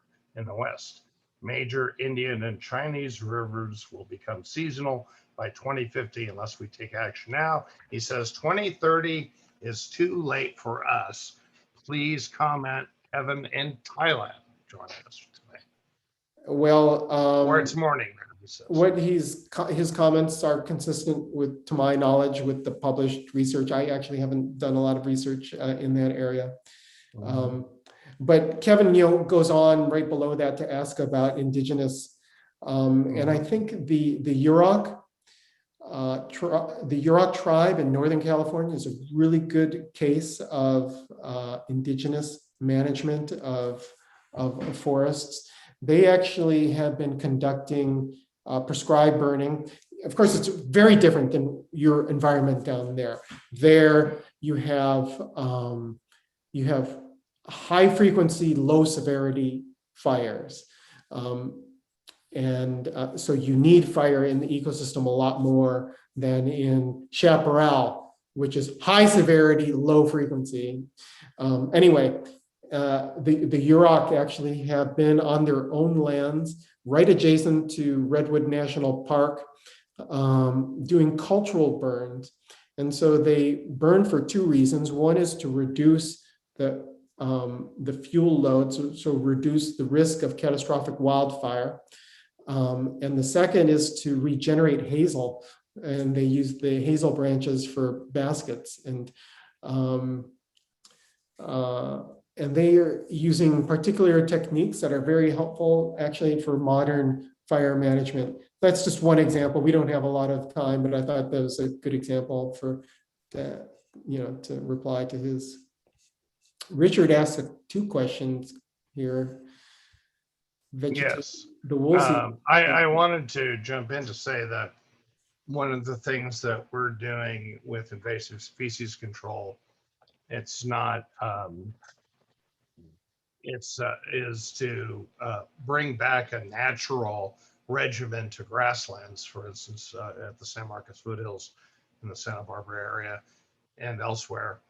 West. Major Indian and Chinese rivers will become seasonal by 2050 unless we take action now. He says 2030 is too late for us. Please comment. Kevin in Thailand joining us today. Well, or it's morning there, he says. What his comments are consistent with, to my knowledge, with the published research. I actually haven't done a lot of research in that area. But Kevin, goes on right below that to ask about indigenous, and I think the Yurok tribe in Northern California is a really good case of indigenous management of forests. They actually have been conducting prescribed burning. Of course, it's very different than your environment down there. There you have high frequency, low severity fires. So you need fire in the ecosystem a lot more than in Chaparral, which is high severity, low frequency. Anyway, the Yurok actually have been on their own lands, right adjacent to Redwood National Park, doing cultural burns. And so they burn for two reasons. One is to reduce the fuel load, so reduce the risk of catastrophic wildfire. And the second is to regenerate hazel, and they use the hazel branches for baskets. And they are using particular techniques that are very helpful actually for modern fire management. That's just one example. We don't have a lot of time, but I thought that was a good example to reply to his. Richard asked two questions here. Yes. The wolves. I wanted to jump in to say that one of the things that we're doing with invasive species control, it's not, is to bring back a natural regimen to grasslands, for instance, at the San Marcos foothills in the Santa Barbara area and elsewhere,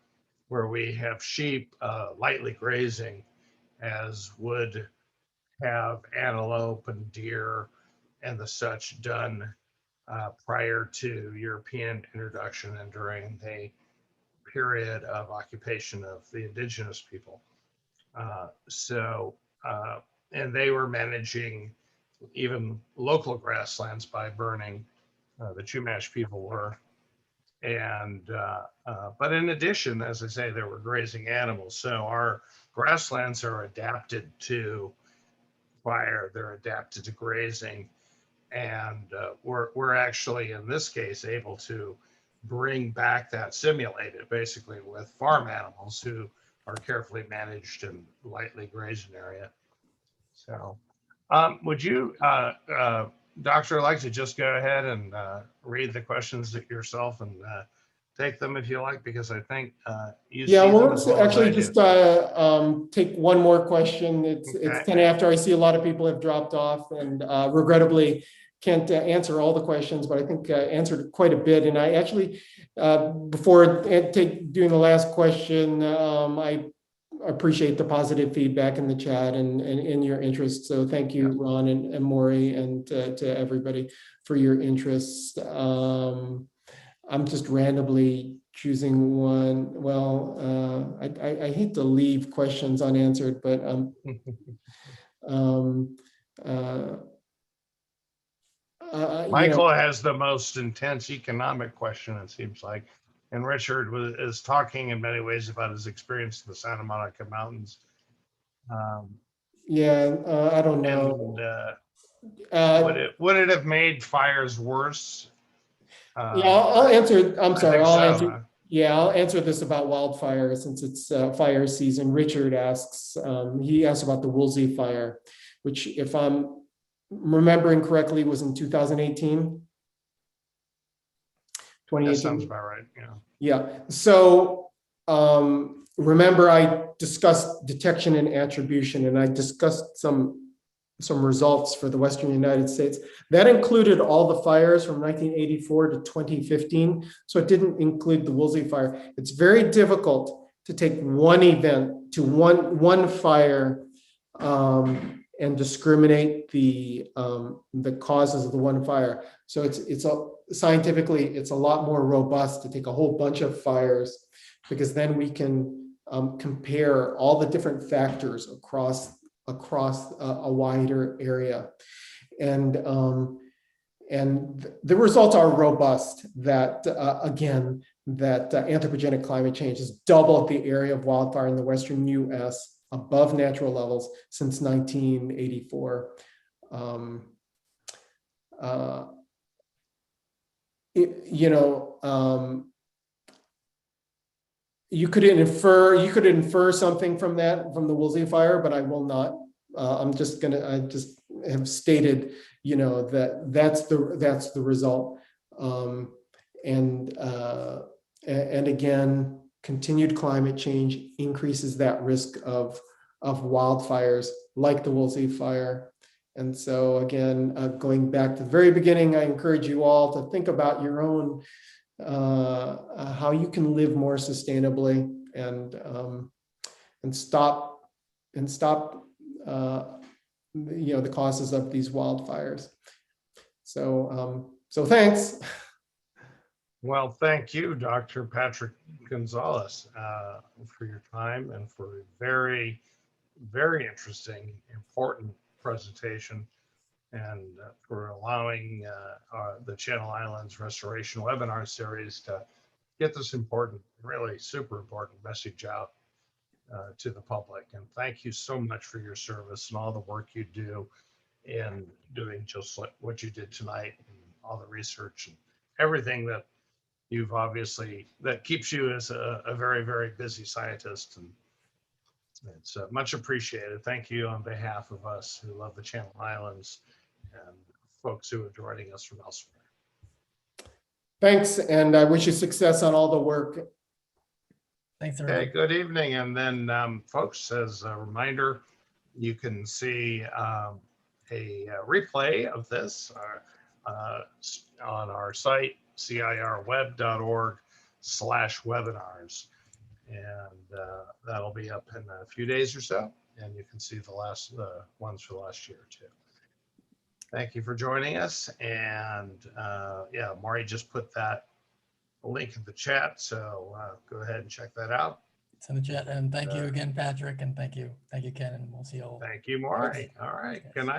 where we have sheep lightly grazing, as would have antelope and deer and the such done prior to European introduction and during the period of occupation of the indigenous people. And they were managing even local grasslands by burning, the Chumash people were. And, but in addition, as I say, there were grazing animals. So our grasslands are adapted to fire, they're adapted to grazing. And we're actually, in this case, able to bring back that simulated basically with farm animals who are carefully managed in lightly grazed area. So would you, Doctor, like to just go ahead and read the questions yourself and take them if you like, because I think you see them let's as well actually as I just do. take one more question. It's kind of after I see a lot of people have dropped off, and regrettably can't answer all the questions, but I think answered quite a bit. And I actually, before doing the last question, appreciate the positive feedback in the chat and your interest. So thank you, Ron and Maury, and to everybody for your interests. I'm just randomly choosing one. Well, I hate to leave questions unanswered, but Michael has the most intense economic question, it seems like. And Richard is talking in many ways about his experience in the Santa Monica Mountains. Yeah, I don't know. And would it have made fires worse? Yeah, I'll answer. I'm sorry. I'll answer. Yeah, I'll answer this about wildfire since it's fire season. Richard asks. He asked about the Woolsey fire, which, if I'm remembering correctly, was in 2018. 2018. That sounds about right. Yeah. Yeah. So remember, I discussed detection and attribution, and I discussed some results for the Western United States. That included all the fires from 1984 to 2015. So it didn't include the Woolsey fire. It's very difficult to take one event to one fire and discriminate the causes of the one fire. So scientifically, it's a lot more robust to take a whole bunch of fires, because then we can compare all the different factors across a wider area, and the results are robust. That again, that anthropogenic climate change has doubled the area of wildfire in the Western U.S. above natural levels since 1984. You could infer something from that, from the Woolsey fire, but I will not. I just have stated, that's the result. And again, continued climate change increases that risk of wildfires like the Woolsey fire. And so again, going back to the very beginning, I encourage you all to think about your own how you can live more sustainably and stop the causes of these wildfires. So thanks. Well, thank you, Dr. Patrick Gonzalez, for your time and for a very, very interesting, important presentation, and for allowing the Channel Islands Restoration webinar series to get this important, really super important message out to the public. And thank you so much for your service and all the work you do in doing just like what you did tonight, and all the research and everything that you've obviously, that keeps you as a very, very busy scientist. And it's much appreciated. Thank you on behalf of us who love the Channel Islands and folks who are joining us from elsewhere. Thanks, and I wish you success on all the work. Thanks, everybody. Okay, good evening. And then, folks, as a reminder, you can see a replay of this on our site, cirweb.org/webinars. And that'll be up in a few days or so. And you can see the ones for last year too. Thank you for joining us. And yeah, Maury just put that link in the chat. So go ahead and check that out. It's in the chat. And thank you again, Patrick. And thank you, Ken. And we'll see you all. Thank you, Maury. All right. Good night.